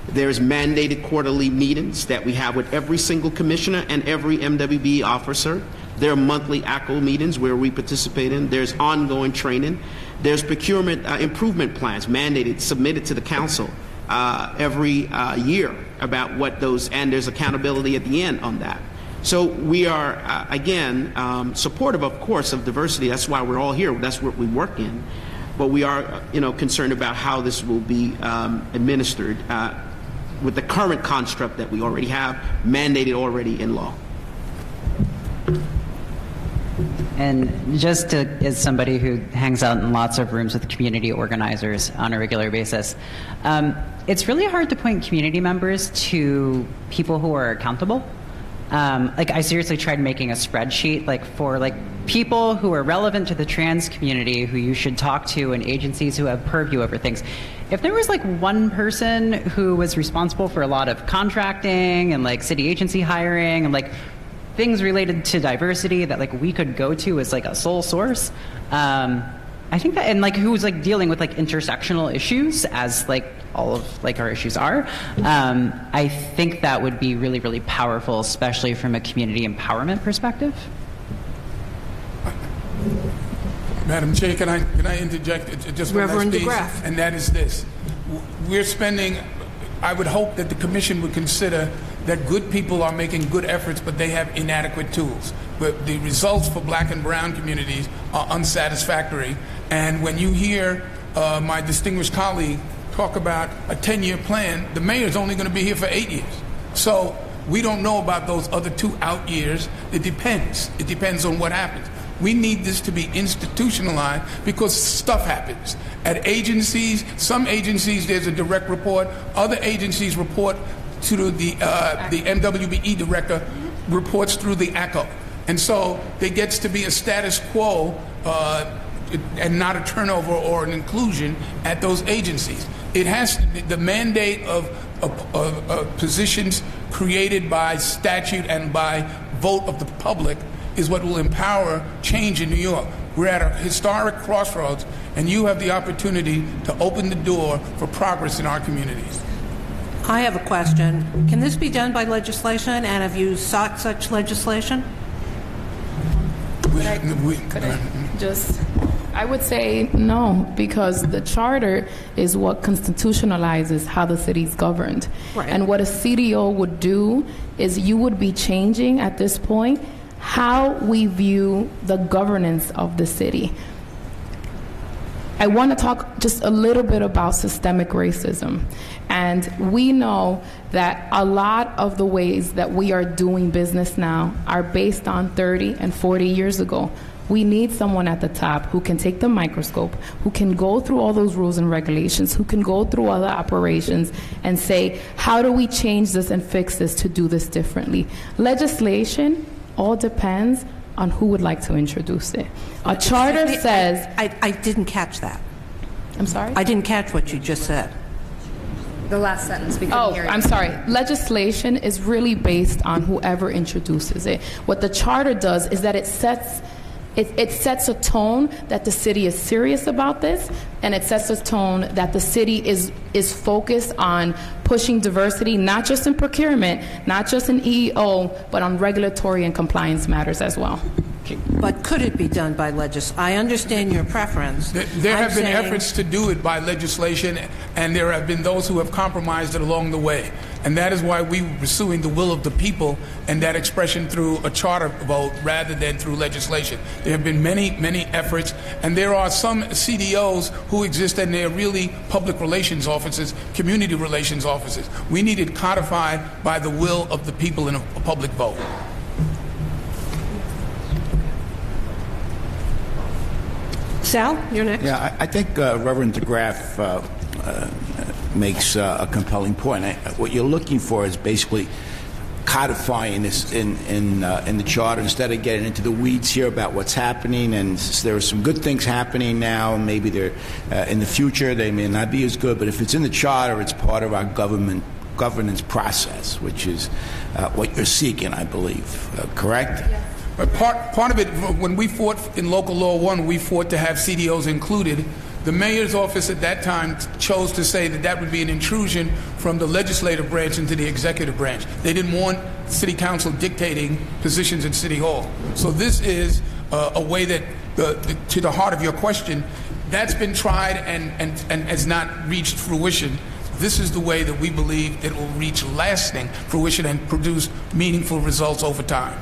There's mandated quarterly meetings that we have with every single commissioner and every MWB officer. There are monthly ACO meetings where we participate in. There's ongoing training. There's procurement improvement plans mandated, submitted to the council every year about what those, and there's accountability at the end on that. So we are, again, supportive, of course, of diversity. That's why we're all here. That's what we work in. But we are, concerned about how this will be administered with the current construct that we already have, mandated already in law. And just as somebody who hangs out in lots of rooms with community organizers on a regular basis, it's really hard to point community members to people who are accountable. I seriously tried making a spreadsheet for people who are relevant to the trans community who you should talk to and agencies who have purview over things. If there was one person who was responsible for a lot of contracting and city agency hiring and things related to diversity that we could go to as a sole source, I think that, and who's dealing with intersectional issues as all of our issues are, I think that would be really, really powerful, especially from a community empowerment perspective. Madam Chair, can I interject just one last piece? DeGraff. And that is this: we're spending. I would hope that the Commission would consider that good people are making good efforts, but they have inadequate tools. But the results for Black and Brown communities are unsatisfactory. And when you hear my distinguished colleague talk about a 10-year plan, the mayor's only going to be here for 8 years. So we don't know about those other 2 out years. It depends. It depends on what happens. We need this to be institutionalized because stuff happens. At agencies, some agencies there's a direct report. Other agencies report to the MWBE director, reports through the ACO. And so there gets to be a status quo and not a turnover or an inclusion at those agencies. It has the mandate of positions created by statute and by vote of the public is what will empower change in New York. We're at a historic crossroads, and you have the opportunity to open the door for progress in our communities. I have a question. Can this be done by legislation, and have you sought such legislation? I would say no, because the charter is what constitutionalizes how the city's governed. Right. And what a CDO would do is you would be changing at this point how we view the governance of the city. I want to talk just a little bit about systemic racism. And we know that a lot of the ways that we are doing business now are based on 30 and 40 years ago. We need someone at the top who can take the microscope, who can go through all those rules and regulations, who can go through all the operations and say, how do we change this and fix this to do this differently? Legislation all depends on who would like to introduce it. A charter says... I didn't catch that. I'm sorry? I didn't catch what you just said. The last sentence we couldn't hear. I'm sorry. Legislation is really based on whoever introduces it. What the charter does is that it sets a tone that the city is serious about this, and it sets a tone that the city is focused on pushing diversity, not just in procurement, not just in EEO, but on regulatory and compliance matters as well. But could it be done by legislation? I understand your preference. There have been efforts to do it by legislation, and there have been those who have compromised it along the way. And that is why we were pursuing the will of the people and that expression through a charter vote rather than through legislation. There have been many, many efforts, and there are some CDOs who exist, and they're really public relations offices, community relations offices. We need it codified by the will of the people in a public vote. Sal, you're next. Yeah, I think Reverend DeGraff makes a compelling point. What you're looking for is basically codifying this in the charter instead of getting into the weeds here about what's happening. And there are some good things happening now, and maybe they're in the future they may not be as good. But if it's in the charter, it's part of our governance process, which is what you're seeking, I believe. Correct? Yes. But part of it, when we fought in Local Law 1, we fought to have CDOs included. The mayor's office at that time chose to say that that would be an intrusion from the legislative branch into the executive branch. They didn't want city council dictating positions in City Hall. So this is a way that, to the heart of your question, that's been tried and has not reached fruition. This is the way that we believe it will reach lasting fruition and produce meaningful results over time.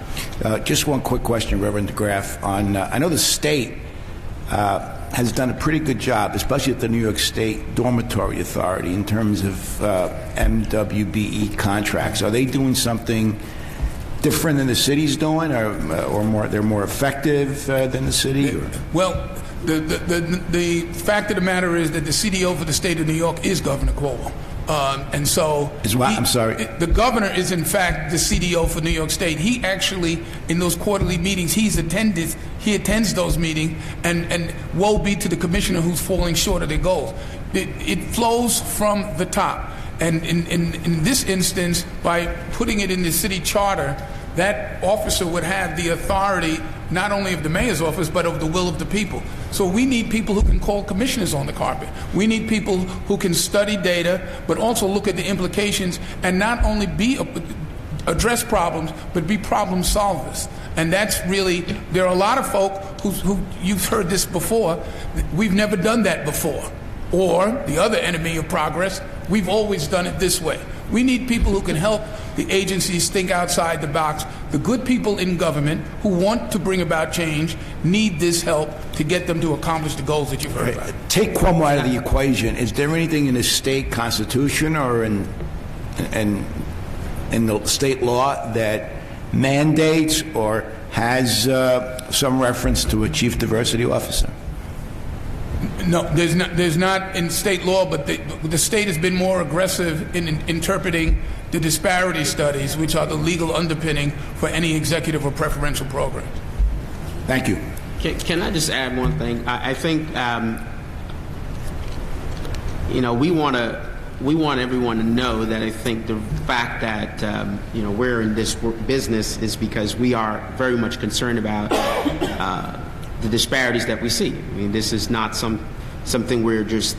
Just one quick question, Reverend DeGraff. I know the state has done a pretty good job, especially at the New York State Dormitory Authority, in terms of MWBE contracts. Are they doing something different than the city's doing, or more? They're more effective than the city? Well, the fact of the matter is that the CDO for the state of New York is Governor Cuomo. And so... I'm sorry? The governor is, in fact, the CDO for New York State. He actually, in those quarterly meetings, he attends those meetings, and woe be to the commissioner who's falling short of their goals. It flows from the top. And in this instance, by putting it in the city charter, that officer would have the authority not only of the mayor's office, but of the will of the people. So we need people who can call commissioners on the carpet. We need people who can study data, but also look at the implications and not only address problems, but be problem solvers. And that's really, there are a lot of folk who you've heard this before, we've never done that before. Or, the other enemy of progress, we've always done it this way. We need people who can help the agencies think outside the box. The good people in government who want to bring about change need this help to get them to accomplish the goals that you've heard about. Take Cuomo out of the equation. Is there anything in the state constitution or in the state law that mandates or has some reference to a chief diversity officer? No, there's not in state law, but the state has been more aggressive in interpreting the disparity studies, which are the legal underpinning for any executive or preferential program. Thank you. Can I just add one thing? I think we want everyone to know that I think the fact that we're in this business is because we are very much concerned about the disparities that we see. I mean, this is not something we're just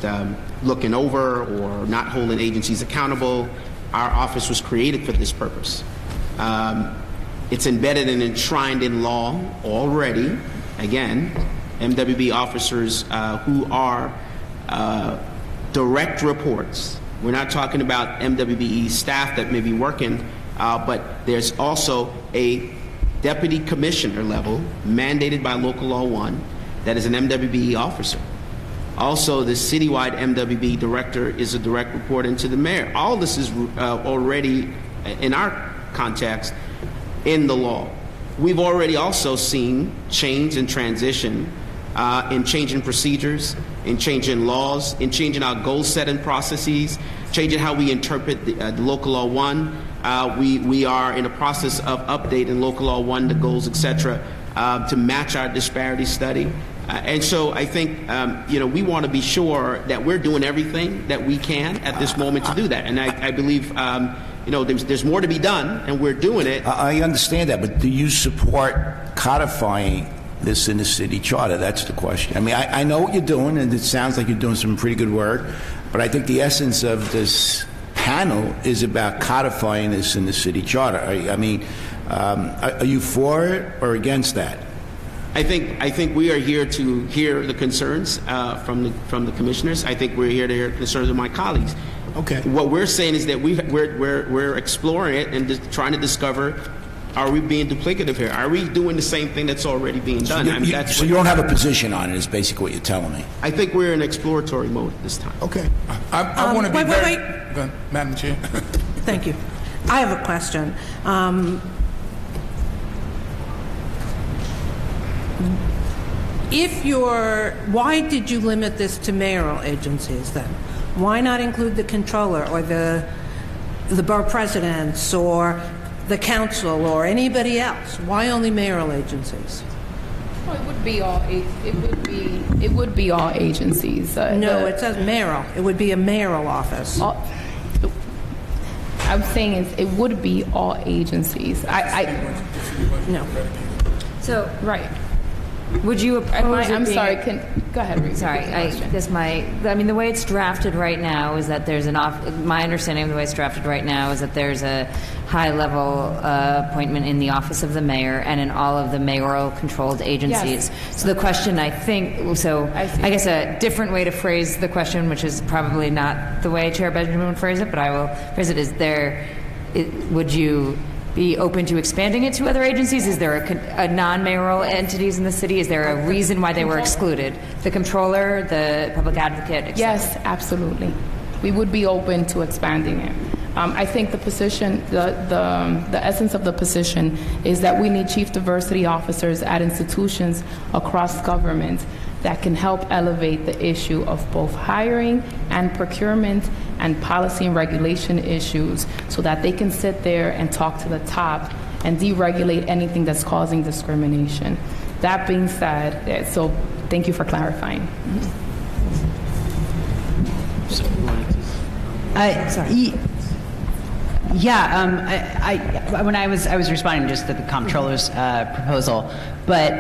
looking over or not holding agencies accountable. Our office was created for this purpose. It's embedded and enshrined in law already. Again, MWB officers who are direct reports. We're not talking about MWBE staff that may be working, but there's also a deputy commissioner level, mandated by local law 1, that is an MWBE officer. Also, the citywide MWBE director is a direct report into the mayor. All this is already, in our context, in the law. We've already also seen change and transition in changing procedures, in changing laws, in changing our goal-setting processes, changing how we interpret the local law 1. We are in a process of updating local law 1, the goals, etc., to match our disparity study. And so I think, we want to be sure that we're doing everything that we can at this moment to do that. And I believe, there's more to be done, and we're doing it. I understand that, but do you support codifying this in the city charter? That's the question. I mean, I know what you're doing, and it sounds like you're doing some pretty good work, but I think the essence of this panel is about codifying this in the city charter. Are you for it or against that? I think we are here to hear the concerns from the commissioners. I think we're here to hear concerns of my colleagues. Okay. What we're saying is that we're exploring it and trying to discover, are we being duplicative here? Are we doing the same thing that's already being done? So you don't have a position on it, is basically what you're telling me. I think we're in exploratory mode at this time. Okay. I want to be wait. Go on, Madam Chair. Thank you. I have a question. Why did you limit this to mayoral agencies then? Why not include the controller or the borough presidents or the council or anybody else? Why only mayoral agencies? Well, it would be all. It would be all agencies. No, it says mayoral. It would be a mayoral office. I'm saying it would be all agencies. No. So Right. would you oppose? I'm sorry. Go ahead. Repeat Sorry, the way it's drafted right now is that there's my understanding of the way it's drafted right now is that there's a high-level appointment in the office of the mayor and in all of the mayoral-controlled agencies. Yes. So the question, I guess a different way to phrase the question, which is probably not the way Chair Benjamin would phrase it, but I will phrase it, would you be open to expanding it to other agencies? Is there a non-mayoral entities in the city? Is there a reason why they were excluded? The controller, the public advocate, etc. Yes, absolutely. We would be open to expanding it. I think the position, the essence of the position is that we need chief diversity officers at institutions across government that can help elevate the issue of both hiring and procurement and policy and regulation issues so that they can sit there and talk to the top and deregulate anything that's causing discrimination. That being said, so thank you for clarifying. When I was responding just to the comptroller's proposal, but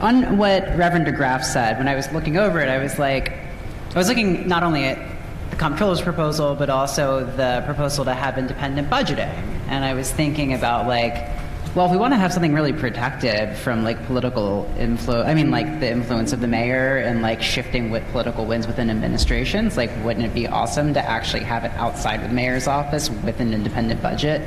on what Reverend DeGraff said, when I was looking over it, I was looking not only at the comptroller's proposal, but also the proposal to have independent budgeting, and I was thinking about if we want to have something really protective from political influence, the influence of the mayor and shifting with political winds within administrations, wouldn't it be awesome to actually have it outside of the mayor's office with an independent budget?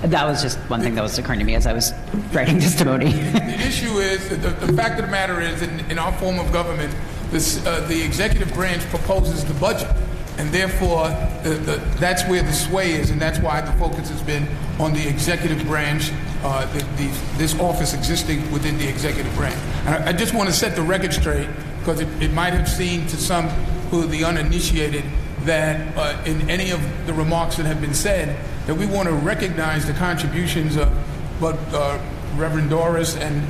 That was just one thing that was occurring to me as I was writing testimony. The issue is, the fact of the matter is, in our form of government, the executive branch proposes the budget. And therefore, that's where the sway is, and that's why the focus has been on the executive branch, this office existing within the executive branch. And I just want to set the record straight, because it might have seemed to some who are the uninitiated that in any of the remarks that have been said, that we want to recognize the contributions of what Reverend Doris and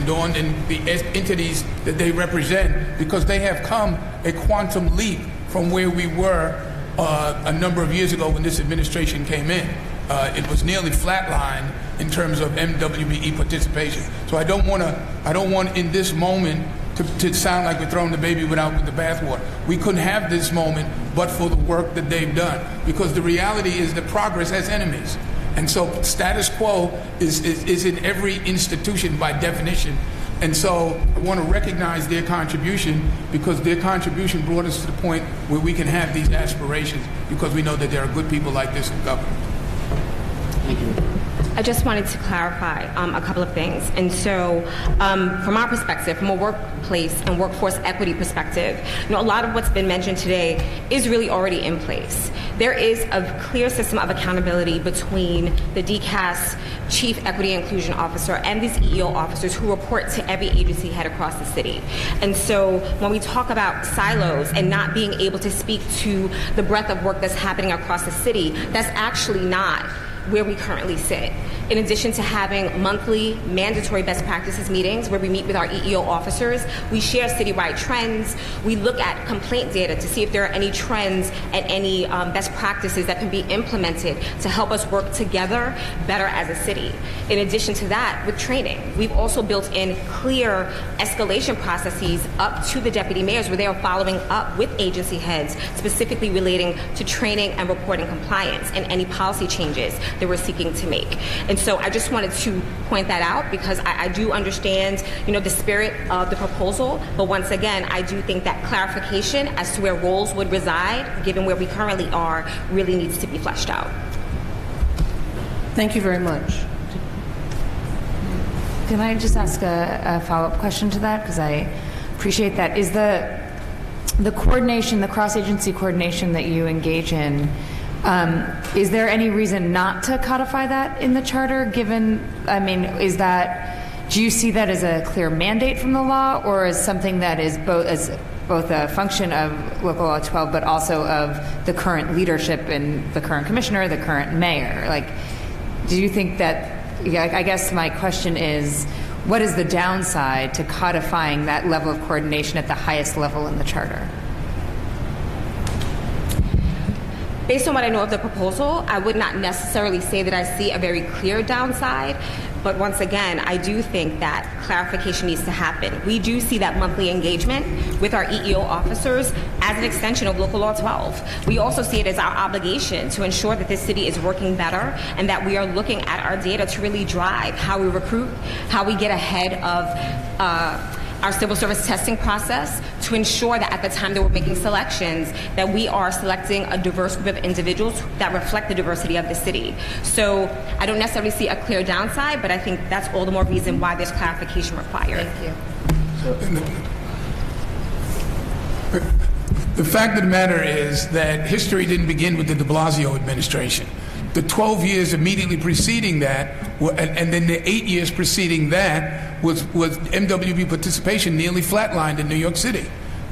Dawn and the entities that they represent, because they have come a quantum leap from where we were a number of years ago when this administration came in. It was nearly flatlined in terms of MWBE participation. So I don't want in this moment to sound like we're throwing the baby with the bathwater. We couldn't have this moment but for the work that they've done, because the reality is that progress has enemies. And so status quo is in every institution by definition. And so I want to recognize their contribution, because their contribution brought us to the point where we can have these aspirations, because we know that there are good people like this in government. Thank you. I just wanted to clarify a couple of things. And so from our perspective, from a workplace and workforce equity perspective, a lot of what's been mentioned today is really already in place. There is a clear system of accountability between the DCAS Chief Equity and Inclusion Officer and these EEO officers who report to every agency head across the city. And so when we talk about silos and not being able to speak to the breadth of work that's happening across the city, that's actually not where we currently sit. In addition to having monthly mandatory best practices meetings where we meet with our EEO officers, we share citywide trends. We look at complaint data to see if there are any trends and any best practices that can be implemented to help us work together better as a city. In addition to that, with training, we've also built in clear escalation processes up to the deputy mayors where they are following up with agency heads, specifically relating to training and reporting compliance and any policy changes that we're seeking to make. And so I just wanted to point that out because I do understand, the spirit of the proposal, but once again, I do think that clarification as to where roles would reside, given where we currently are, really needs to be fleshed out. Thank you very much. Can I just ask a follow-up question to that? Because I appreciate that. Is the coordination, the cross-agency coordination that you engage in, is there any reason not to codify that in the charter, given, do you see that as a clear mandate from the law or as something that is both a function of Local Law 12 but also of the current leadership and the current commissioner, the current mayor? Do you think that, I guess my question is, what is the downside to codifying that level of coordination at the highest level in the charter? Based on what I know of the proposal, I would not necessarily say that I see a very clear downside, but once again, I do think that clarification needs to happen. We do see that monthly engagement with our EEO officers as an extension of Local Law 12. We also see it as our obligation to ensure that this city is working better and that we are looking at our data to really drive how we recruit, how we get ahead of our civil service testing process to ensure that at the time that we're making selections that we are selecting a diverse group of individuals that reflect the diversity of the city. So I don't necessarily see a clear downside, but I think that's all the more reason why there's clarification required. Thank you. The fact of the matter is that history didn't begin with the de Blasio administration. The 12 years immediately preceding that, and then the 8 years preceding that, was MWB participation nearly flatlined in New York City.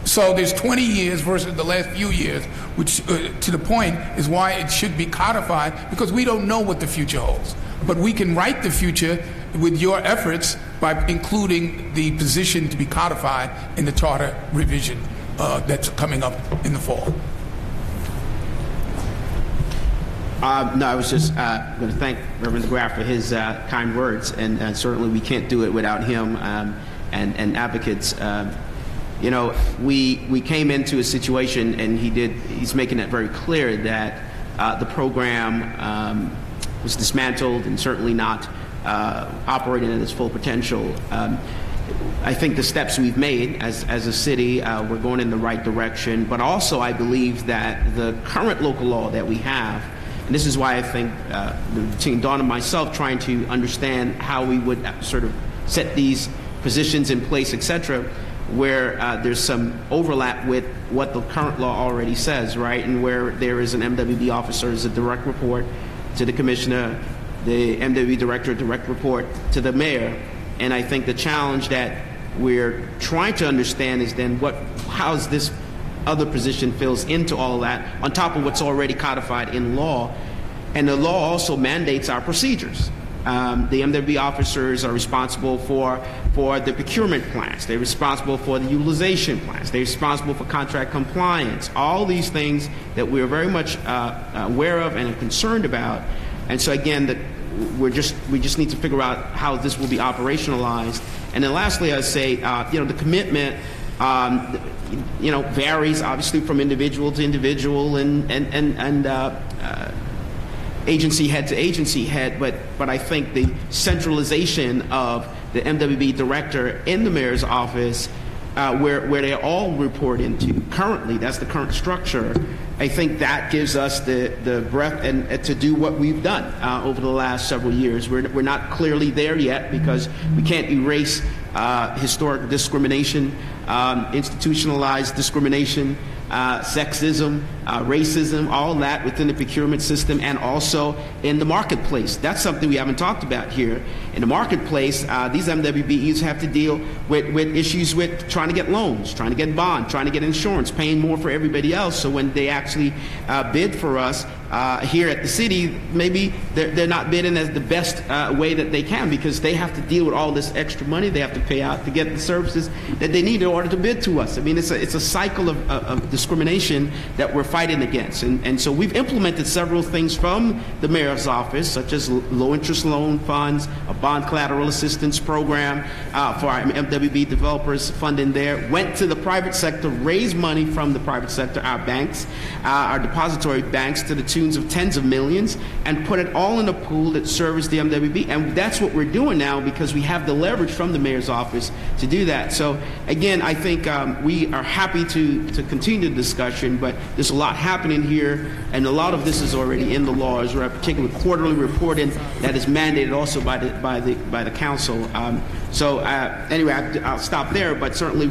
So there's 20 years versus the last few years, which, to the point, is why it should be codified, because we don't know what the future holds. But we can write the future with your efforts by including the position to be codified in the charter revision that's coming up in the fall. No, I was just going to thank Reverend DeGraff for his kind words, and certainly we can't do it without him and advocates. We came into a situation, and he's making it very clear that the program was dismantled and certainly not operating at its full potential. I think the steps we've made as a city, we're going in the right direction, but also I believe that the current local law that we have, and this is why I think between Dawn and myself trying to understand how we would sort of set these positions in place, et cetera, where there's some overlap with what the current law already says, right? And where there is an MWB officer as a direct report to the commissioner, the MWB director, direct report to the mayor. And I think the challenge that we're trying to understand is then how is this other position fills into all of that on top of what's already codified in law. And the law also mandates our procedures. The MWB officers are responsible for the procurement plans. They're responsible for the utilization plans. They're responsible for contract compliance. All these things that we're very much aware of and are concerned about. And so again, we just need to figure out how this will be operationalized. And then lastly, I'd say, the commitment, varies obviously from individual to individual and agency head to agency head, but I think the centralization of the MWB director in the mayor's office where they all report into. Currently, that's the current structure. I think that gives us the breadth and to do what we've done over the last several years. We're not clearly there yet because we can't erase historic discrimination, institutionalized discrimination, sexism, racism, all that within the procurement system and also in the marketplace. That's something we haven't talked about here. In the marketplace, these MWBEs have to deal with issues with trying to get loans, trying to get bond, trying to get insurance, paying more for everybody else. So when they actually bid for us here at the city, maybe they're not bidding as the best way that they can because they have to deal with all this extra money they have to pay out to get the services that they need in order to bid to us. I mean, it's a cycle of discrimination that we're fighting against. And so we've implemented several things from the mayor's office, such as low interest loan funds, a bond collateral assistance program for our MWB developers, funding there, went to the private sector, raised money from the private sector, our banks, our depository banks to the tunes of tens of millions, and put it all in a pool that serves the MWB. And that's what we're doing now because we have the leverage from the mayor's office to do that. So again, I think we are happy to continue the discussion, but there's a lot happening here, and a lot of this is already in the laws, right? Particularly quarterly reporting that is mandated also by the council. Anyway, I'll stop there, but certainly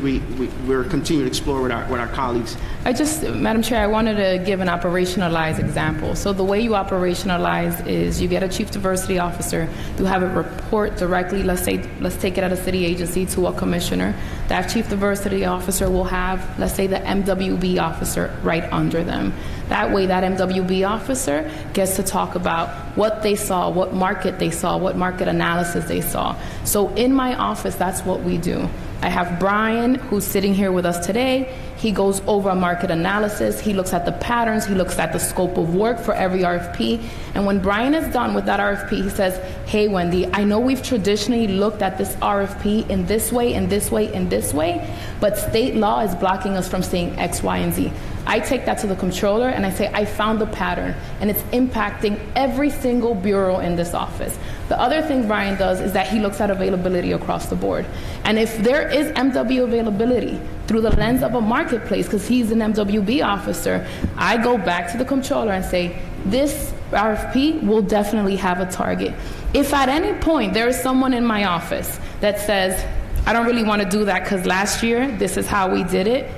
we're continuing to explore with our colleagues. Madam Chair, I wanted to give an operationalized example. So the way you operationalize is you get a chief diversity officer to have it report directly, let's take it at a city agency, to a commissioner. That chief diversity officer will have, let's say, the MWB officer right under them. That way, that MWB officer gets to talk about what they saw, what market they saw, what market analysis they saw. So in my office, that's what we do. I have Brian, who's sitting here with us today. He goes over a market analysis. He looks at the patterns. He looks at the scope of work for every RFP. And when Brian is done with that RFP, he says, hey, Wendy, I know we've traditionally looked at this RFP in this way, in this way, in this way, but state law is blocking us from saying X, Y, and Z. I take that to the controller and I say, I found the pattern, and it's impacting every single bureau in this office. The other thing Brian does is that he looks at availability across the board. And if there is MW availability through the lens of a marketplace, because he's an MWB officer, I go back to the controller and say, this RFP will definitely have a target. If at any point there is someone in my office that says, I don't really want to do that because last year this is how we did it,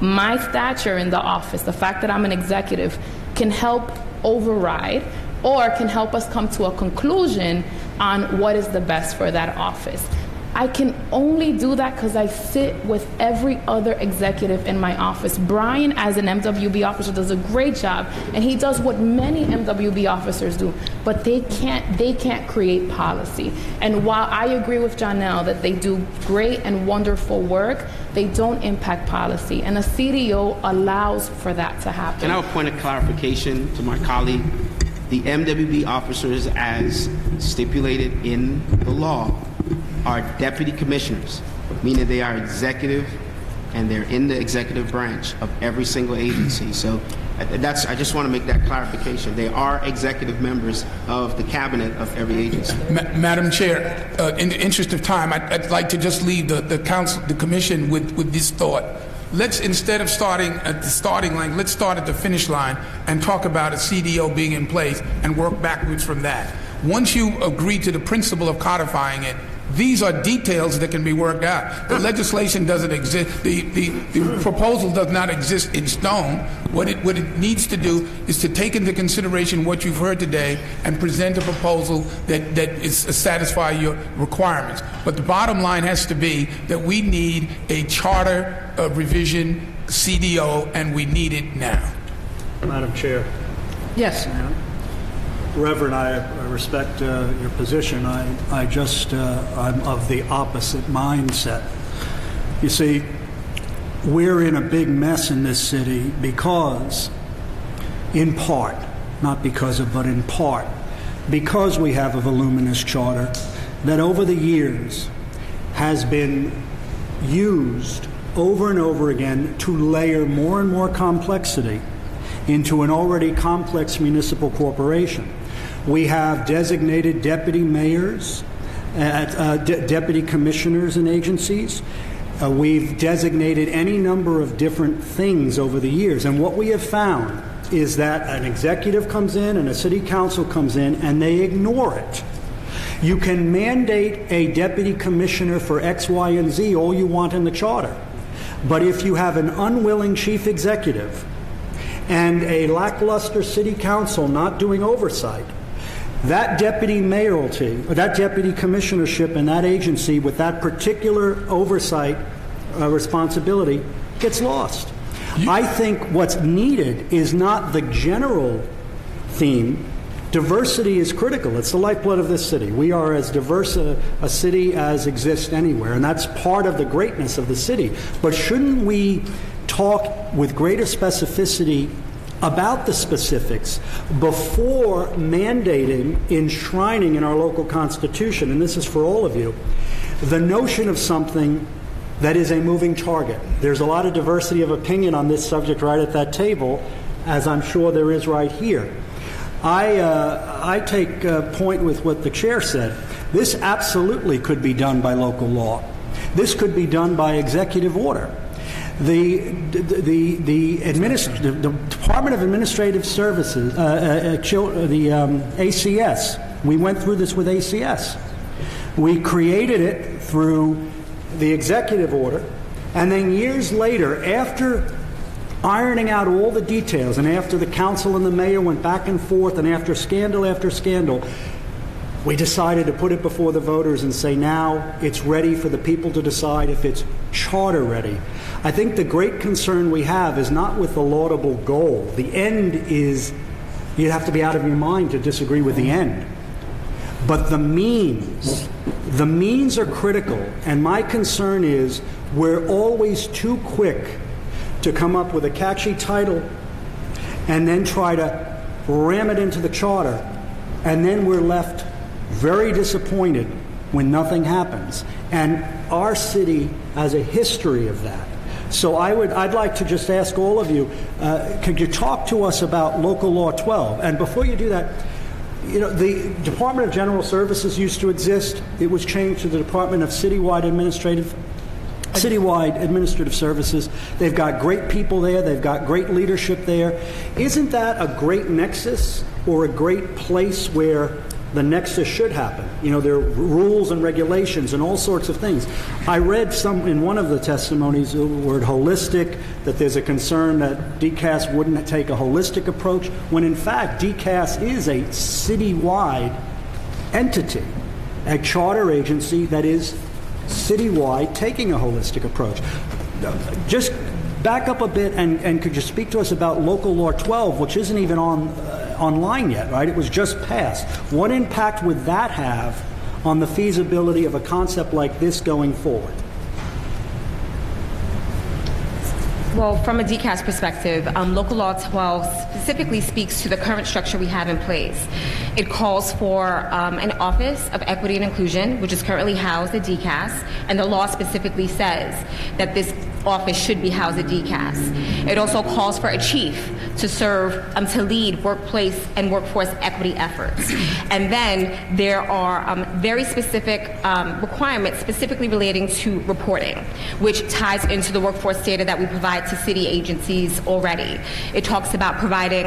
my stature in the office, the fact that I'm an executive, can help override or can help us come to a conclusion on what is the best for that office. I can only do that because I sit with every other executive in my office. Brian, as an MWB officer, does a great job, and he does what many MWB officers do, but they can't create policy. And while I agree with Janelle that they do great and wonderful work, they don't impact policy, and a CDO allows for that to happen. Can I have a point of clarification to my colleague? The MWB officers, as stipulated in the law, are deputy commissioners, meaning they are executive and they're in the executive branch of every single agency. So I just want to make that clarification. They are executive members of the cabinet of every agency. Madam Chair, in the interest of time, I'd like to just leave the commission with this thought. Let's, instead of starting at the starting line, let's start at the finish line and talk about a CDO being in place and work backwards from that. Once you agree to the principle of codifying it, these are details that can be worked out. The legislation doesn't exist. The proposal does not exist in stone. What it needs to do is to take into consideration what you've heard today and present a proposal that is satisfy your requirements. But the bottom line has to be that we need a charter revision CDO, and we need it now. Madam Chair. Yes. Reverend, I respect your position. I'm of the opposite mindset. You see, we're in a big mess in this city because, in part, not because of, but in part, because we have a voluminous charter that over the years has been used over and over again to layer more and more complexity into an already complex municipal corporation. We have designated deputy mayors, deputy commissioners in agencies, We've designated any number of different things over the years, and what we have found is that an executive comes in and a city council comes in and they ignore it. You can mandate a deputy commissioner for X, Y, and Z all you want in the charter. But if you have an unwilling chief executive and a lackluster city council not doing oversight, that deputy mayoralty, or that deputy commissionership in that agency with that particular oversight responsibility gets lost. I think what's needed is not the general theme. Diversity is critical. It's the lifeblood of this city. We are as diverse a city as exists anywhere, and that's part of the greatness of the city. But shouldn't we talk with greater specificity about the specifics before mandating, enshrining in our local constitution, and this is for all of you, the notion of something that is a moving target? There's a lot of diversity of opinion on this subject right at that table, as I'm sure there is right here. I take point with what the chair said. This absolutely could be done by local law. This could be done by executive order. The Department of Administrative Services, the ACS, we went through this with ACS. We created it through the executive order, and then years later, after ironing out all the details, and after the council and the mayor went back and forth, and after scandal, we decided to put it before the voters and say now it's ready for the people to decide if it's charter ready. I think the great concern we have is not with the laudable goal. The end is, you'd have to be out of your mind to disagree with the end. But the means are critical, and my concern is we're always too quick to come up with a catchy title and then try to ram it into the charter, and then we're left very disappointed when nothing happens. And our city has a history of that. So I'd like to just ask all of you, could you talk to us about Local Law 12? And before you do that, you know, the Department of General Services used to exist. It was changed to the Department of Citywide Administrative Services. They've got great people there. They've got great leadership there. Isn't that a great nexus, or a great place where the nexus should happen? You know, there are rules and regulations and all sorts of things. I read in one of the testimonies the word holistic, that there's a concern that DCAS wouldn't take a holistic approach, when in fact DCAS is a citywide entity, a charter agency that is citywide, taking a holistic approach. Just back up a bit, and could you speak to us about Local Law 12, which isn't even online yet, right? It was just passed. What impact would that have on the feasibility of a concept like this going forward? Well, from a DCAS perspective, Local Law 12 specifically speaks to the current structure we have in place. It calls for an Office of Equity and Inclusion, which is currently housed at DCAS, and the law specifically says that this office should be housed at DCAS. It also calls for a chief to serve, to lead workplace and workforce equity efforts. And then there are very specific requirements specifically relating to reporting, which ties into the workforce data that we provide to city agencies already. It talks about providing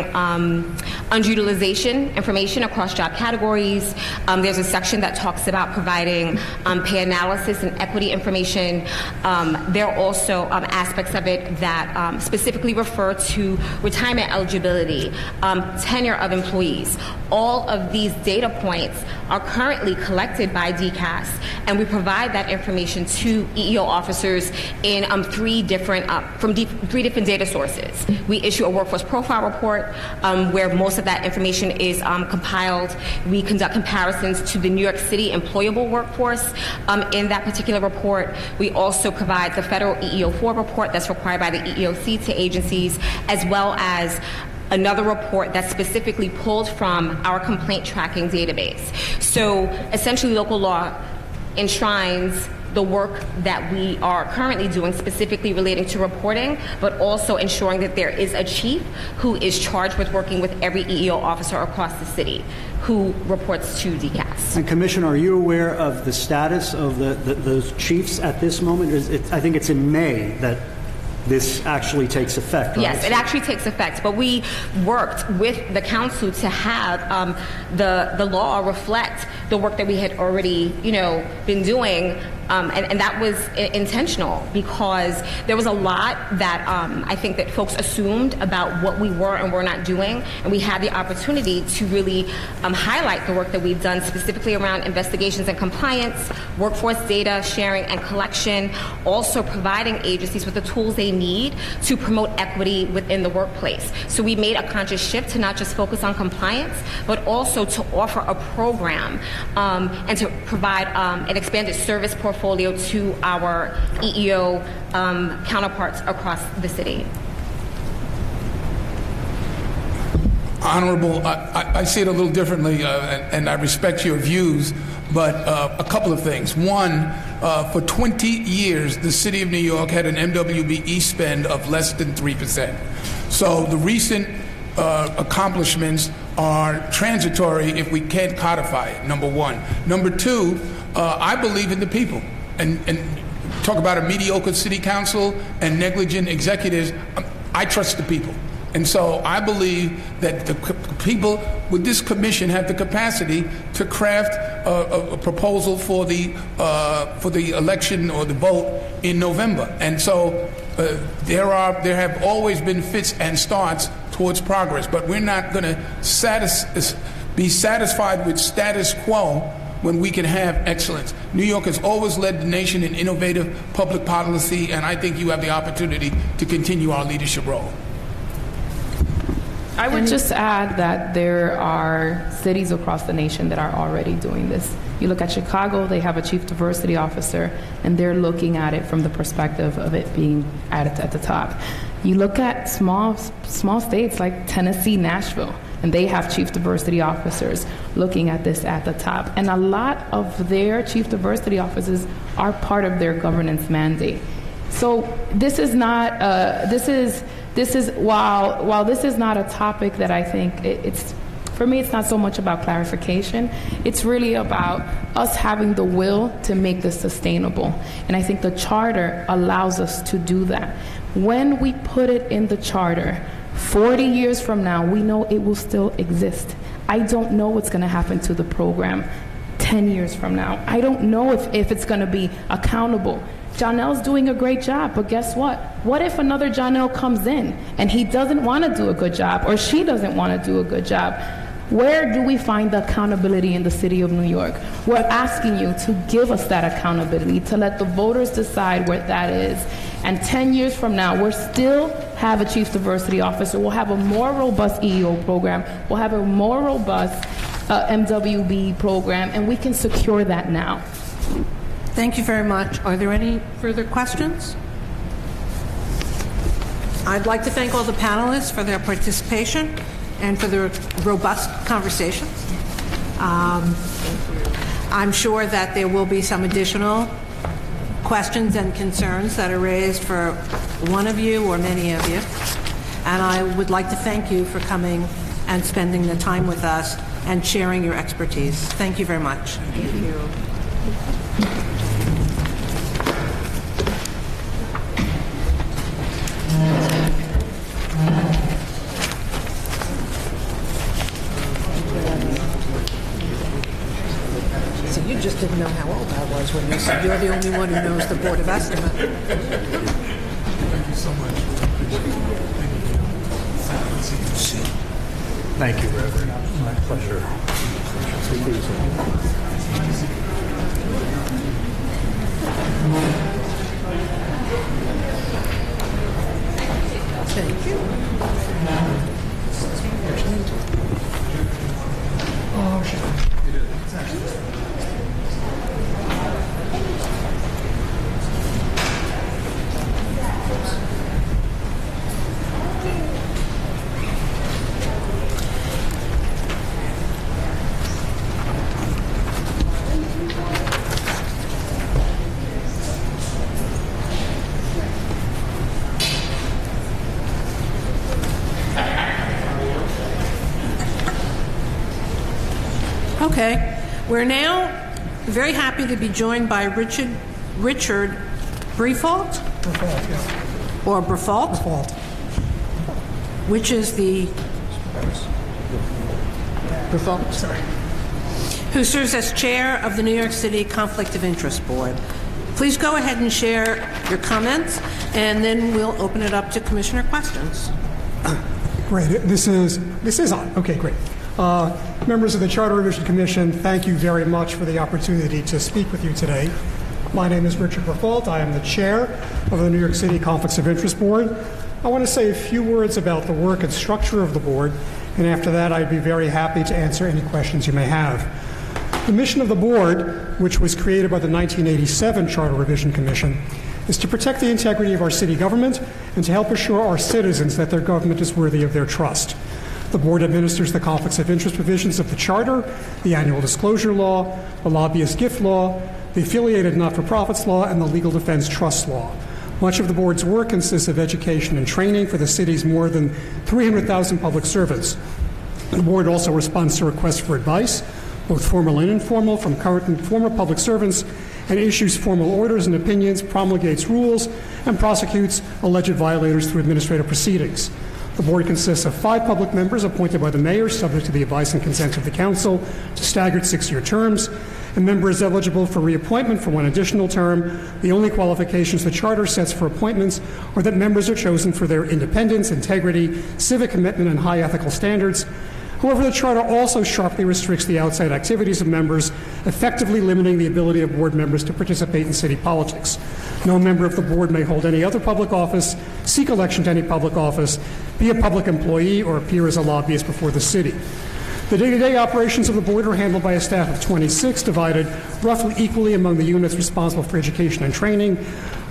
underutilization information across job categories. There's a section that talks about providing pay analysis and equity information. There are also aspects of it that specifically refer to retirement eligibility, tenure of employees. All of these data points are currently collected by DCAS, and we provide that information to EEO officers in three different data sources. We issue a workforce profile report where most of that information is compiled. We conduct comparisons to the New York City employable workforce in that particular report. We also provide the federal EEO4 report that's required by the EEOC to agencies, as well as another report that's specifically pulled from our complaint tracking database. So essentially, local law enshrines the work that we are currently doing, specifically relating to reporting, but also ensuring that there is a chief who is charged with working with every EEO officer across the city who reports to DCAS. And Commissioner, are you aware of the status of those chiefs at this moment? I think it's in May that this actually takes effect, right? Yes, it actually takes effect. But we worked with the council to have the law reflect the work that we had already, been doing. And that was intentional because there was a lot that I think that folks assumed about what we were and were not doing. And we had the opportunity to really highlight the work that we've done specifically around investigations and compliance, workforce data sharing and collection, also providing agencies with the tools they need to promote equity within the workplace. So we made a conscious shift to not just focus on compliance, but also to offer a program and to provide an expanded service portfolio to our EEO counterparts across the city. Honorable, I see it a little differently, and I respect your views, but a couple of things. One, for 20 years, the city of New York had an MWBE spend of less than 3%. So the recent accomplishments are transitory if we can't codify it, number one. Number two, I believe in the people. And talk about a mediocre city council and negligent executives. I trust the people. And so I believe that the people with this commission have the capacity to craft a proposal for the election or the vote in November. And so there have always been fits and starts towards progress, but we're not going to be satisfied with status quo when we can have excellence. New York has always led the nation in innovative public policy, and I think you have the opportunity to continue our leadership role. I would just add that there are cities across the nation that are already doing this. You look at Chicago, they have a chief diversity officer, and they're looking at it from the perspective of it being at the top. You look at small states like Tennessee, Nashville, and they have chief diversity officers looking at this at the top. And a lot of their chief diversity officers are part of their governance mandate. So this is not, while this is not a topic that I think it's, for me, it's not so much about clarification. It's really about us having the will to make this sustainable. And I think the charter allows us to do that. When we put it in the charter, 40 years from now, we know it will still exist. I don't know what's going to happen to the program 10 years from now. I don't know if it's going to be accountable. Janelle's doing a great job, but guess what? What if another Janelle comes in and he doesn't want to do a good job or she doesn't want to do a good job? Where do we find the accountability in the city of New York? We're asking you to give us that accountability, to let the voters decide where that is. And 10 years from now, we'll still have a chief diversity officer. We'll have a more robust EEO program. We'll have a more robust MWB program, and we can secure that now. Thank you very much. Are there any further questions? I'd like to thank all the panelists for their participation and for the robust conversations. I'm sure that there will be some additional questions and concerns that are raised for one of you or many of you. And I would like to thank you for coming and spending the time with us and sharing your expertise. Thank you very much. Thank you. So you just didn't know how old I was when you said you're the only one who knows the Board of Estimate. Thank you so much. Thank you, Reverend. My pleasure. Thank you. Okay. We're now very happy to be joined by Richard Brefault? Brefault, yeah. Or Brefault? Brefault. Which is the... Brefault? Sorry. Who serves as chair of the New York City Conflict of Interest Board. Please go ahead and share your comments, and then we'll open it up to commissioner questions. Great. This is on. Okay, great. Members of the Charter Revision Commission, thank you very much for the opportunity to speak with you today. My name is Richard Brefault. I am the chair of the New York City Conflicts of Interest Board. I want to say a few words about the work and structure of the board, and after that I'd be very happy to answer any questions you may have. The mission of the board, which was created by the 1987 Charter Revision Commission, is to protect the integrity of our city government and to help assure our citizens that their government is worthy of their trust. The board administers the conflicts of interest provisions of the Charter, the annual disclosure law, the lobbyist gift law, the affiliated not-for-profits law, and the legal defense trust law. Much of the board's work consists of education and training for the city's more than 300,000 public servants. The board also responds to requests for advice, both formal and informal, from current and former public servants, and issues formal orders and opinions, promulgates rules, and prosecutes alleged violators through administrative proceedings. The board consists of 5 public members appointed by the mayor, subject to the advice and consent of the council, to staggered 6-year terms. A member is eligible for reappointment for 1 additional term. The only qualifications the Charter sets for appointments are that members are chosen for their independence, integrity, civic commitment, and high ethical standards. However, the Charter also sharply restricts the outside activities of members, effectively limiting the ability of board members to participate in city politics. No member of the board may hold any other public office, seek election to any public office, be a public employee, or appear as a lobbyist before the city. The day-to-day operations of the board are handled by a staff of 26, divided roughly equally among the units responsible for education and training,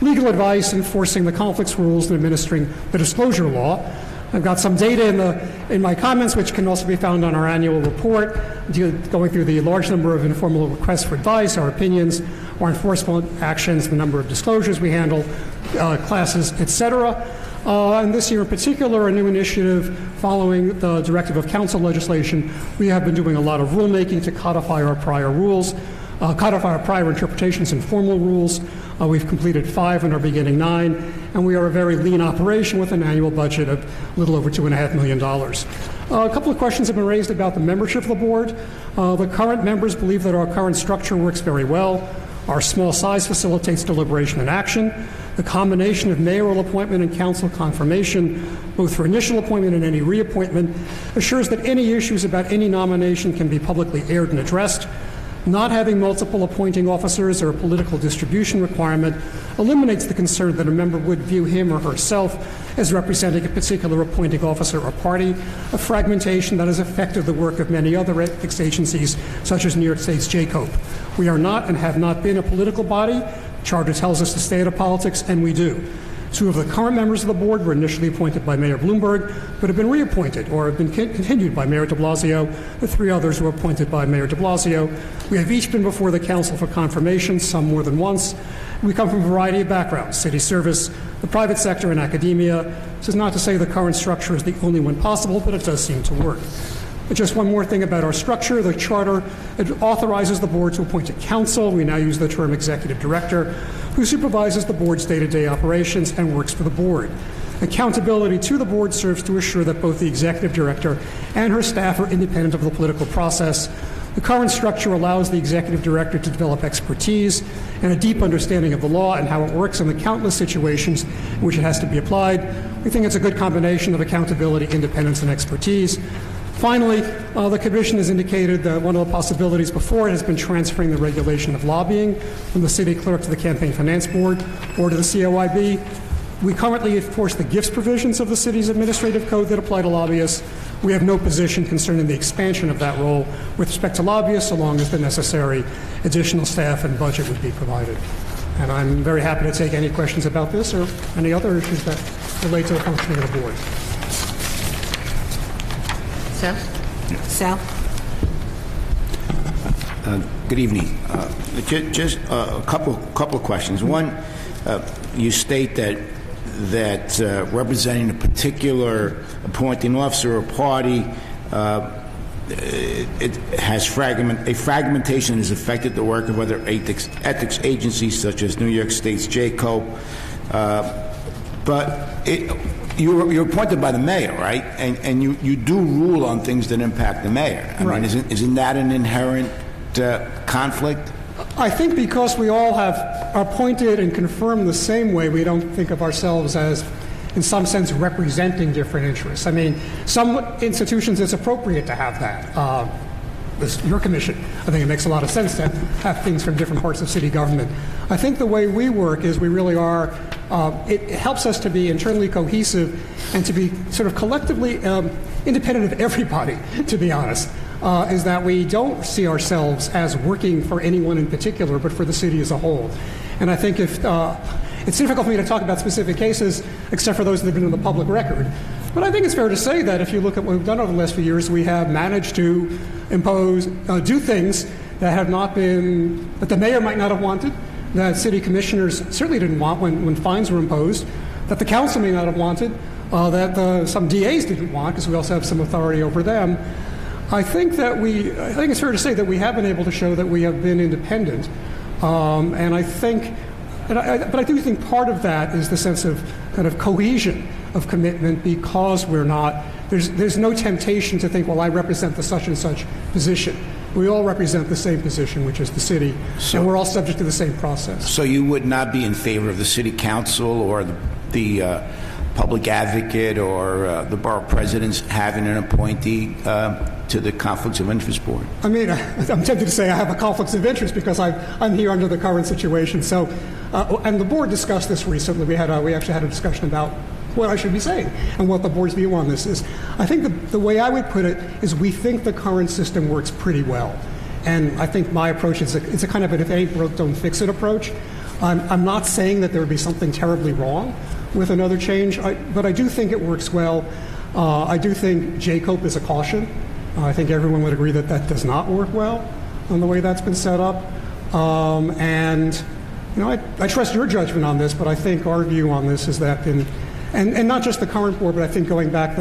legal advice, enforcing the conflicts rules, and administering the disclosure law. I've got some data in my comments, which can also be found on our annual report, going through the large number of informal requests for advice, our opinions, our enforcement actions, the number of disclosures we handle, classes, etc. And this year in particular, a new initiative following the directive of council legislation, we have been doing a lot of rulemaking to codify our prior rules, codify our prior interpretations and formal rules. We've completed 5 and are beginning 9, and we are a very lean operation with an annual budget of a little over $2.5 million. A couple of questions have been raised about the membership of the board. The current members believe that our current structure works very well. Our small size facilitates deliberation and action. The combination of mayoral appointment and council confirmation, both for initial appointment and any reappointment, assures that any issues about any nomination can be publicly aired and addressed. Not having multiple appointing officers or a political distribution requirement eliminates the concern that a member would view him or herself as representing a particular appointing officer or party, a fragmentation that has affected the work of many other ethics agencies, such as New York State's JCOPE. We are not and have not been a political body. Charter tells us to stay out of politics, and we do. 2 of the current members of the board were initially appointed by Mayor Bloomberg, but have been reappointed or have been continued by Mayor de Blasio. The 3 others were appointed by Mayor de Blasio. We have each been before the council for confirmation, some more than once. We come from a variety of backgrounds, city service, the private sector, and academia. This is not to say the current structure is the only one possible, but it does seem to work. But just one more thing about our structure. The Charter authorizes the board to appoint a council. We now use the term executive director, who supervises the board's day-to-day operations and works for the board. Accountability to the board serves to assure that both the executive director and her staff are independent of the political process. The current structure allows the executive director to develop expertise and a deep understanding of the law and how it works in the countless situations in which it has to be applied. We think it's a good combination of accountability, independence, and expertise. Finally, the Commission has indicated that one of the possibilities before it has been transferring the regulation of lobbying from the City Clerk to the Campaign Finance Board or to the COIB. We currently enforce the gifts provisions of the city's administrative code that apply to lobbyists. We have no position concerning the expansion of that role with respect to lobbyists, so long as the necessary additional staff and budget would be provided. And I'm very happy to take any questions about this or any other issues that relate to the functioning of the board. Sal? Good evening. Just a couple of questions. One, you state that representing a particular appointing officer or party it has fragmentation has affected the work of other ethics agencies such as New York State's JCO. But you're appointed by the mayor, right? And you do rule on things that impact the mayor. I mean, isn't that an inherent conflict? I think because we all are appointed and confirmed the same way, we don't think of ourselves as, in some sense, representing different interests. I mean, some institutions it's appropriate to have that. Your commission, I think it makes a lot of sense to have things from different parts of city government. I think the way we work is we really are, it helps us to be internally cohesive and to be sort of collectively independent of everybody, to be honest. Is that we don't see ourselves as working for anyone in particular, but for the city as a whole. And I think if it's difficult for me to talk about specific cases, except for those that have been in the public record. But I think it's fair to say that if you look at what we've done over the last few years, we have managed to impose, do things that have not been, that the mayor might not have wanted, that city commissioners certainly didn't want when fines were imposed, that the council may not have wanted, that some DAs didn't want, because we also have some authority over them. I think it's fair to say that we have been able to show that we have been independent, and I think, but I do think part of that is the sense of kind of cohesion of commitment, because we're not. There's no temptation to think, well, I represent the such and such position. We all represent the same position, which is the city, and we're all subject to the same process. So you would not be in favor of the city council or the public advocate or the borough presidents having an appointee to the Conflicts of Interest Board? I mean, I'm tempted to say I have a conflict of interest because I'm here under the current situation. So, and the board discussed this recently. We actually had a discussion about what I should be saying and what the board's view on this is. I think the way I would put it is we think the current system works pretty well. And I think my approach is it's a kind of an if it ain't broke, don't fix it approach. I'm not saying that there would be something terribly wrong with another change, but I do think it works well. I do think JCOPE is a caution. I think everyone would agree that that does not work well on the way that's been set up. And you know, I trust your judgment on this, but I think our view on this is that and not just the current board, but I think going back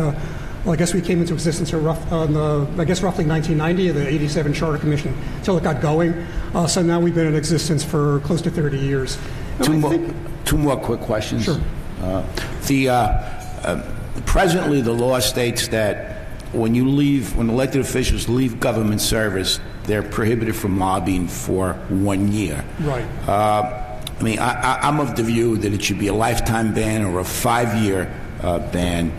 I guess we came into existence roughly 1990, the 87 Charter Commission, until it got going. So now we've been in existence for close to 30 years. Two more quick questions. Sure. Presently, the law states that when elected officials leave government service, they're prohibited from lobbying for 1 year. Right. I mean, I'm of the view that it should be a lifetime ban or a 5-year ban.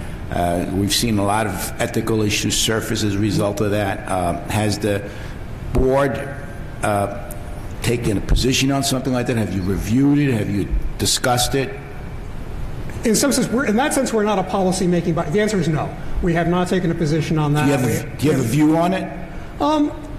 We've seen a lot of ethical issues surface as a result of that. Has the board taken a position on something like that? Have you reviewed it? Have you discussed it? In some sense, in that sense, we're not a policy-making body. The answer is no. We have not taken a position on that. Do you have a view on it?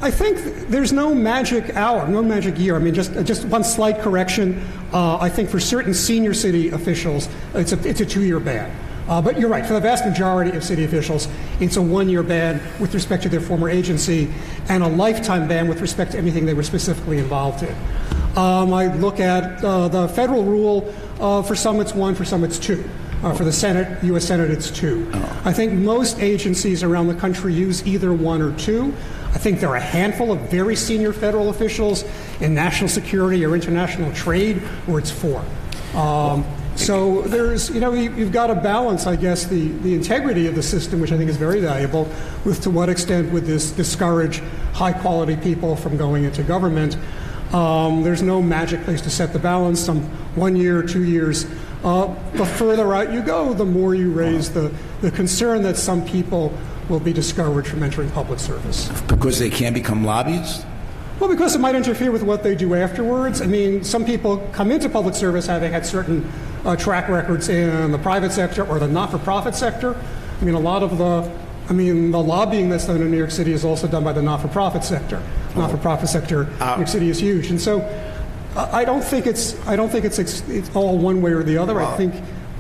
I think there's no magic hour, no magic year. I mean, just one slight correction. I think for certain senior city officials, it's a 2-year ban. But you're right. For the vast majority of city officials, it's a 1-year ban with respect to their former agency and a lifetime ban with respect to anything they were specifically involved in. I look at the federal rule. For some, it's 1. For some, it's 2. For the Senate, U.S. Senate, it's 2. Oh. I think most agencies around the country use either 1 or 2. I think there are a handful of very senior federal officials in national security or international trade where it's 4. So there's, you've got to balance, I guess, the integrity of the system, which I think is very valuable, with to what extent would this discourage high-quality people from going into government. There's no magic place to set the balance. Some 1 year, 2 years. The further out you go, the more you raise the concern that some people will be discouraged from entering public service. Because they can't become lobbyists? Well, because it might interfere with what they do afterwards. I mean, some people come into public service having had certain track records in the private sector or the not-for-profit sector. I mean, a lot of the lobbying that's done in New York City is also done by the not-for-profit sector. Not-for-profit sector, New York City is huge, and so I don't think it's all one way or the other.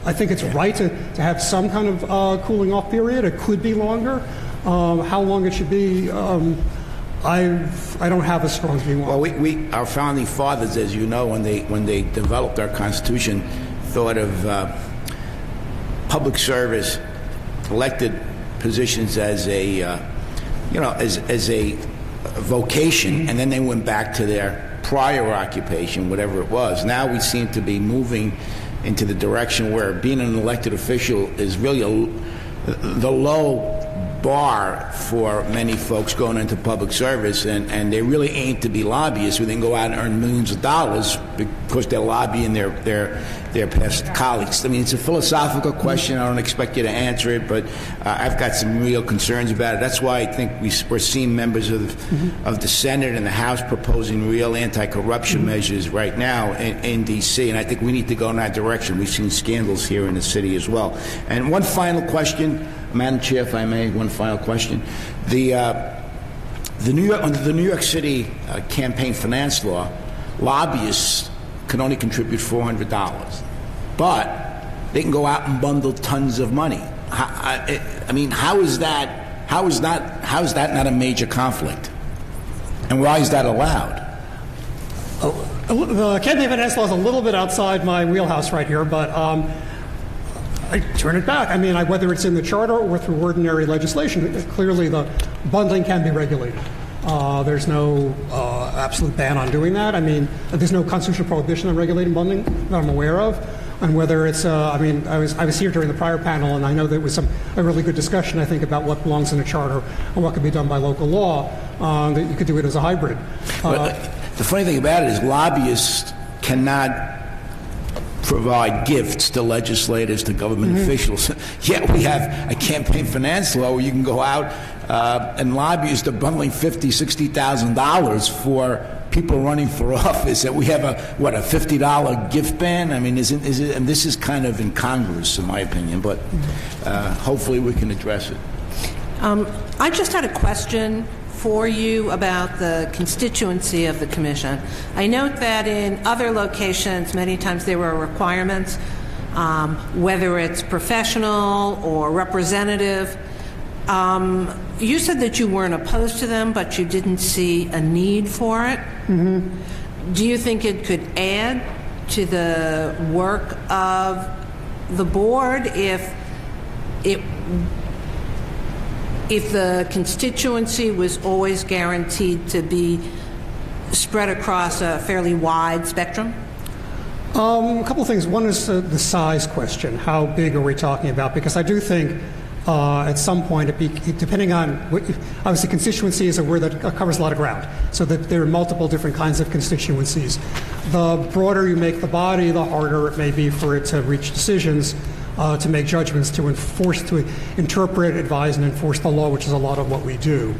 I think it's right to have some kind of cooling off period. It could be longer. How long it should be, I don't have a strong view on. Well, our founding fathers, as you know, when they developed our Constitution, thought of public service, elected positions as a as a vocation, and then they went back to their prior occupation, whatever it was. Now we seem to be moving into the direction where being an elected official is really the low bar for many folks going into public service, and they really aim to be lobbyists who then go out and earn millions of dollars because they're lobbying their past colleagues. I mean, it's a philosophical question. I don't expect you to answer it, but I've got some real concerns about it. That's why I think we're seeing members of the Senate and the House proposing real anti-corruption measures right now in D.C., and I think we need to go in that direction. We've seen scandals here in the city as well. And one final question, Madam Chair, if I may, one final question. Under the New York City campaign finance law, lobbyists can only contribute $400, but they can go out and bundle tons of money. I mean, how is that not a major conflict? And why is that allowed? The campaign finance law is a little bit outside my wheelhouse right here, but I turn it back. I mean, whether it's in the charter or through ordinary legislation, clearly the bundling can be regulated. There's no absolute ban on doing that. I mean, there's no constitutional prohibition on regulating bundling that I'm aware of. And whether it's, I was here during the prior panel, and I know there was a really good discussion, I think, about what belongs in a charter and what can be done by local law, that you could do it as a hybrid. The funny thing about it is lobbyists cannot provide gifts to legislators, to government officials. Yet we have a campaign finance law where you can go out and lobbyists are bundling $50,000, $60,000 for people running for office. That we have a $50 gift ban. I mean, is it? And this is kind of incongruous, in my opinion. But hopefully we can address it. I just had a question for you about the constituency of the commission. I note that in other locations, many times there were requirements, whether it's professional or representative. You said that you weren't opposed to them, but you didn't see a need for it. Mm-hmm. Do you think it could add to the work of the board if the constituency was always guaranteed to be spread across a fairly wide spectrum? A couple of things. One is the size question. How big are we talking about? Because I do think at some point, depending on, obviously constituency is a word that covers a lot of ground, so that there are multiple different kinds of constituencies. The broader you make the body, the harder it may be for it to reach decisions, to make judgments, to enforce, to interpret, advise, and enforce the law, which is a lot of what we do.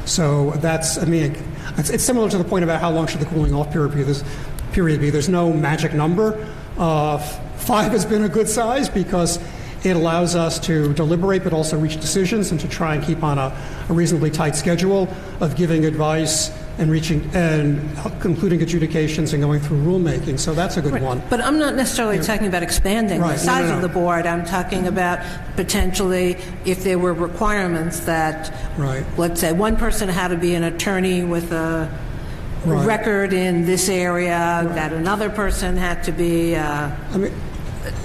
So that's, I mean, it's similar to the point about how long should the cooling off period be. There's no magic number. 5 has been a good size because it allows us to deliberate but also reach decisions and to try and keep on a reasonably tight schedule of giving advice and reaching and concluding adjudications and going through rulemaking. So that's a good one. But I'm not necessarily talking about expanding the size of the board. I'm talking about potentially if there were requirements that, let's say, one person had to be an attorney with a record in this area, that another person had to be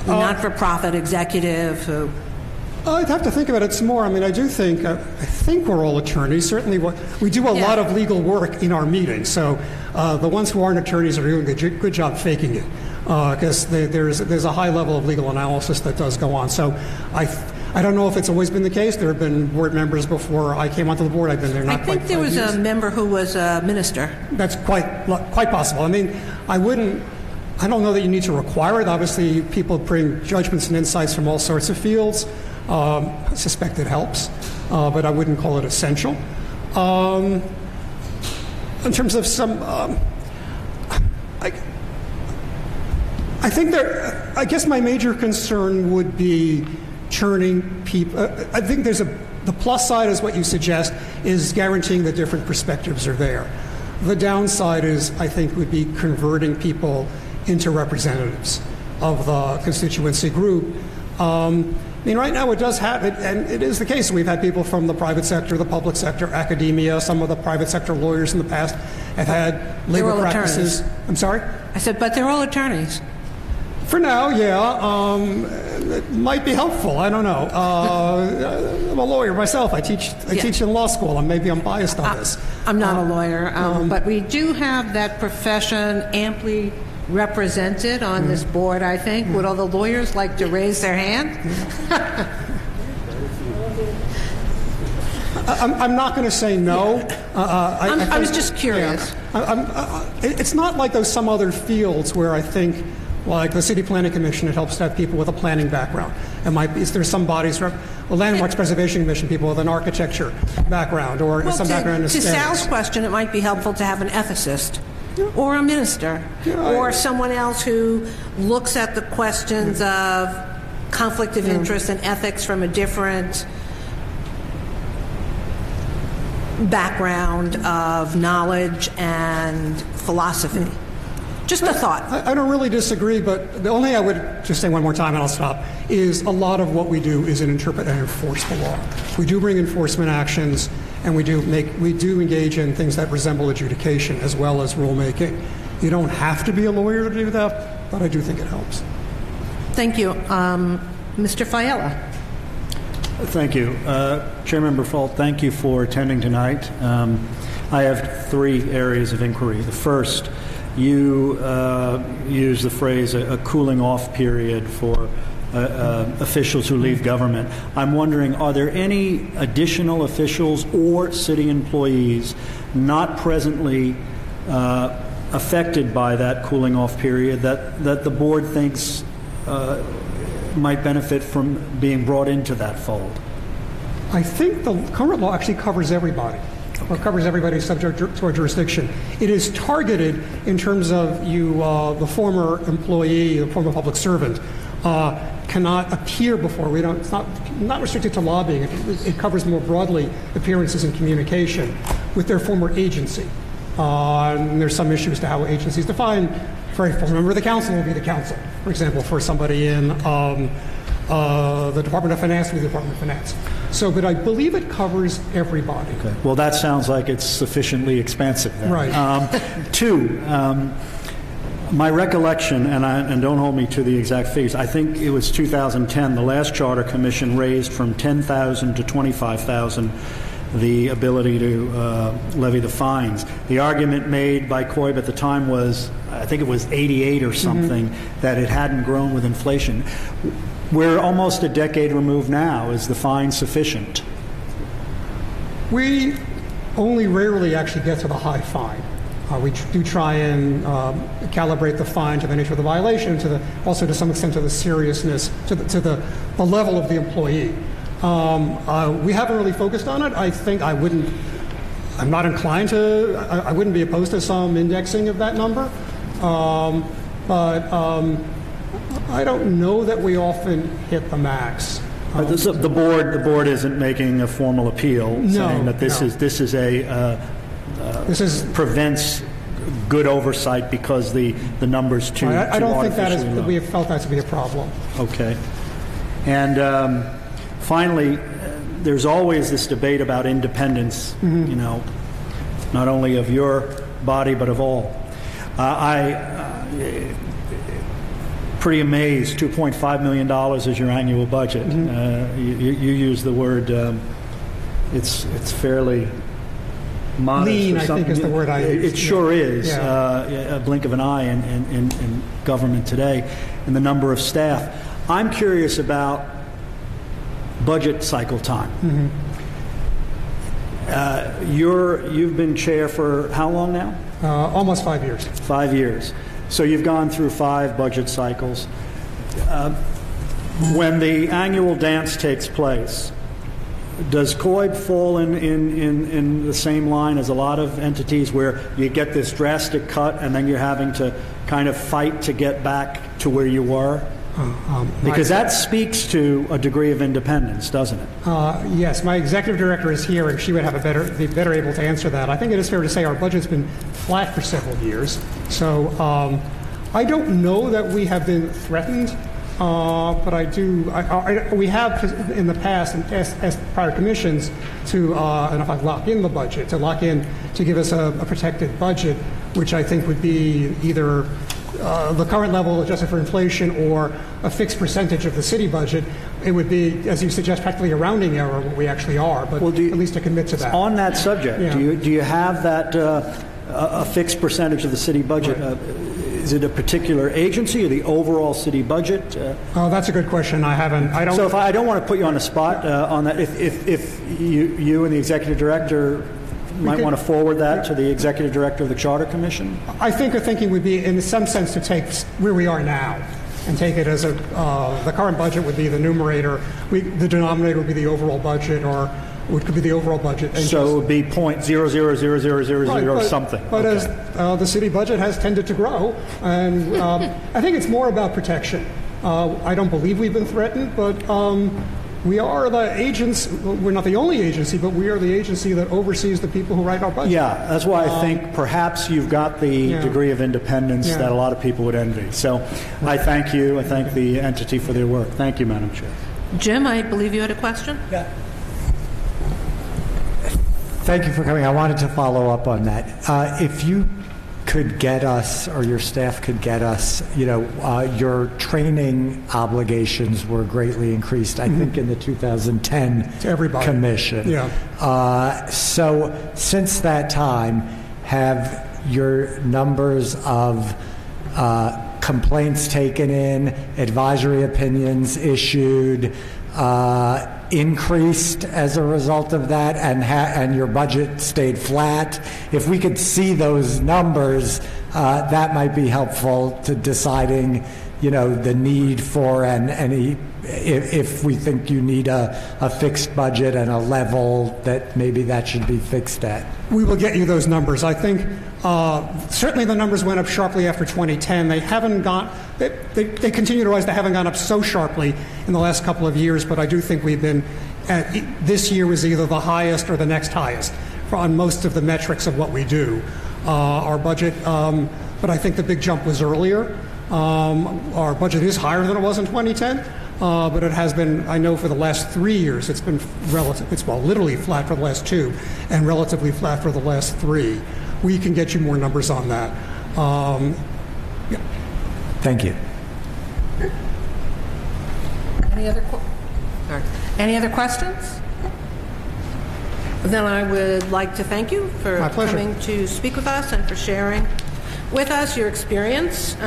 not-for-profit executive who... I'd have to think about it some more. I mean, I think we're all attorneys. Certainly, we do a lot of legal work in our meetings. So the ones who aren't attorneys are doing a good job faking it, because there's a high level of legal analysis that does go on. So I don't know if it's always been the case. There have been board members before I came onto the board. I've been there not quite 5 years. I think there was a member who was a minister. That's quite possible. I mean, I don't know that you need to require it. Obviously, people bring judgments and insights from all sorts of fields. I suspect it helps, but I wouldn't call it essential. In terms of some, I think I guess my major concern would be churning people. I think the plus side is what you suggest, is guaranteeing that different perspectives are there. The downside is, I think, would be converting people into representatives of the constituency group. I mean, right now it does happen, and it is the case. We've had people from the private sector, the public sector, academia. Some of the private sector lawyers in the past have had labor practices. Attorneys. I'm sorry? I said, but they're all attorneys. For now, yeah. It might be helpful. I don't know. I'm a lawyer myself. I teach in law school, and maybe I'm biased on this. I'm not a lawyer, but we do have that profession amply represented on this board, I think. Would all the lawyers like to raise their hand? I'm not going to say no. I was just curious. It's not like those some other fields where I think, like the City Planning Commission, it helps to have people with a planning background. It might be, there's some bodies, the Landmarks Preservation Commission, people with an architecture background or some background in aesthetics. To Sal's question, it might be helpful to have an ethicist or a minister or someone else who looks at the questions of conflict of interest and ethics from a different background of knowledge and philosophy. Just a thought. I don't really disagree, but the only thing I would just say one more time, and I'll stop, is a lot of what we do is interpret and enforce the law. We do bring enforcement actions, and we do engage in things that resemble adjudication as well as rulemaking. You don't have to be a lawyer to do that, but I do think it helps. Thank you. Mr. Fiella. Thank you. Chairman Berfault, thank you for attending tonight. I have 3 areas of inquiry. The first, you use the phrase a cooling off period for officials who leave government. I'm wondering, are there any additional officials or city employees not presently affected by that cooling off period that the board thinks might benefit from being brought into that fold? I think the current law actually covers everybody. Or covers everybody subject to our jurisdiction. It is targeted in terms of you, the former employee, the former public servant, cannot appear before. It's not restricted to lobbying. It covers more broadly appearances and communication with their former agency. And there's some issues to how agencies define. For a member of the council will be the council. For example, for somebody in the Department of Finance will be the Department of Finance. So, but I believe it covers everybody. Okay. Well, that sounds like it's sufficiently expansive then. Right. 2, my recollection, and don't hold me to the exact figures, I think it was 2010, the last Charter Commission raised from $10,000 to $25,000 the ability to levy the fines. The argument made by COIB at the time was, I think it was 88 or something, that it hadn't grown with inflation. We're almost a decade removed now. Is the fine sufficient? We only rarely actually get to the high fine. We do try and calibrate the fine to the nature of the violation, also to some extent to the seriousness, to the level of the employee. We haven't really focused on it. I think I'm not inclined to, I wouldn't be opposed to some indexing of that number. But I don't know that we often hit the max. The board isn't making a formal appeal saying that this prevents good oversight because the number's too I don't think low. We have felt that to be a problem. Okay. And finally, there's always this debate about independence, not only of your body but of all. Pretty amazed. $2.5 million is your annual budget. You use the word. It's fairly modest. Lean, I think, is the word I use. It sure is. A blink of an eye in government today, and the number of staff. I'm curious about budget cycle time. You've been chair for how long now? Almost 5 years. 5 years. So you've gone through 5 budget cycles. When the annual dance takes place, does COIB fall in the same line as a lot of entities where you get this drastic cut and then you're having to kind of fight to get back to where you were? Because that speaks to a degree of independence, doesn't it? Yes, my executive director is here, and she would be better able to answer that. I think it is fair to say our budget's been flat for several years. So I don't know that we have been threatened, but I do. We have in the past and asked prior commissions to, and if I lock in the budget, to give us a protected budget, which I think would be either the current level adjusted for inflation or a fixed percentage of the city budget, it would be, as you suggest, practically a rounding error what we actually are, but at least to commit to that. On that subject, Yeah. do you have that a fixed percentage of the city budget? Right. Is it a particular agency or the overall city budget? Oh, that's a good question. I don't. So if I don't want to put you on the spot on that, if you and the executive director might want to forward that to the executive director of the Charter Commission? I think the thinking would be, in some sense, to take where we are now and take it as the current budget would be the numerator, the denominator would be the overall budget, or it could be the overall budget. And so it would be .0000000 something. But as the city budget has tended to grow, and I think it's more about protection. I don't believe we've been threatened, but we are the agents. We're not the only agency, but we are the agency that oversees the people who write our budget. Yeah, that's why I think perhaps you've got the degree of independence that a lot of people would envy. So I thank you. I thank the entity for their work. Thank you, Madam Chair. Jim, I believe you had a question? Yeah. Thank you for coming. I wanted to follow up on that. If you could get us, or your staff could get us, your training obligations were greatly increased, I think, in the 2010 commission. Yeah. So since that time, have your numbers of complaints taken in, advisory opinions issued, increased as a result of that, and your budget stayed flat? If we could see those numbers, that might be helpful to deciding, the need for any. If we think you need a fixed budget and a level that maybe that should be fixed at. We will get you those numbers. I think certainly the numbers went up sharply after 2010. They haven't gone. They continue to rise. They haven't gone up so sharply in the last couple of years. But I do think we've been. This year was either the highest or the next highest on most of the metrics of what we do. Our budget, but I think the big jump was earlier. Our budget is higher than it was in 2010. But it has been, I know, for the last 3 years, it's been literally flat for the last 2 and relatively flat for the last 3. We can get you more numbers on that. Yeah. Thank you. Any other questions? Then I would like to thank you for coming to speak with us and for sharing with us your experience.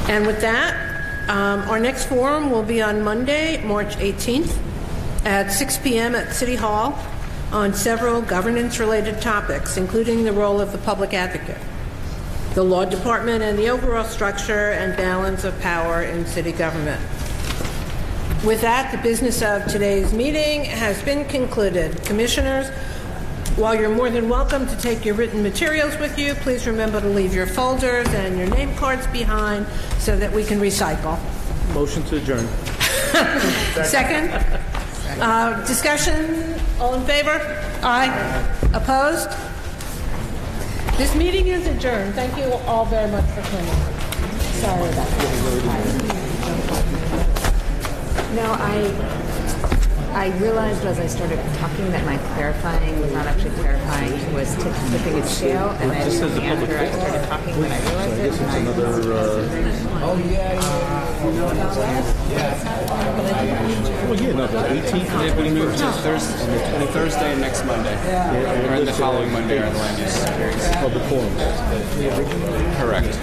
And with that, our next forum will be on Monday, March 18th at 6 p.m. at City Hall on several governance-related topics, including the role of the public advocate, the law department, and the overall structure and balance of power in city government. With that, the business of today's meeting has been concluded. Commissioners, while you're more than welcome to take your written materials with you, please remember to leave your folders and your name cards behind so that we can recycle. Motion to adjourn. Second? Discussion? All in favor? Aye. Opposed? This meeting is adjourned. Thank you all very much for coming. Sorry about that. No, I realized as I started talking that my clarifying was not actually clarifying, it was tipping a scale, and then after I started talking that I realized it. It's another. Well, yeah, no, the 18th. They've been moved to Thursday and next Monday, or the following Monday are the land use hearings. Public forum. Correct.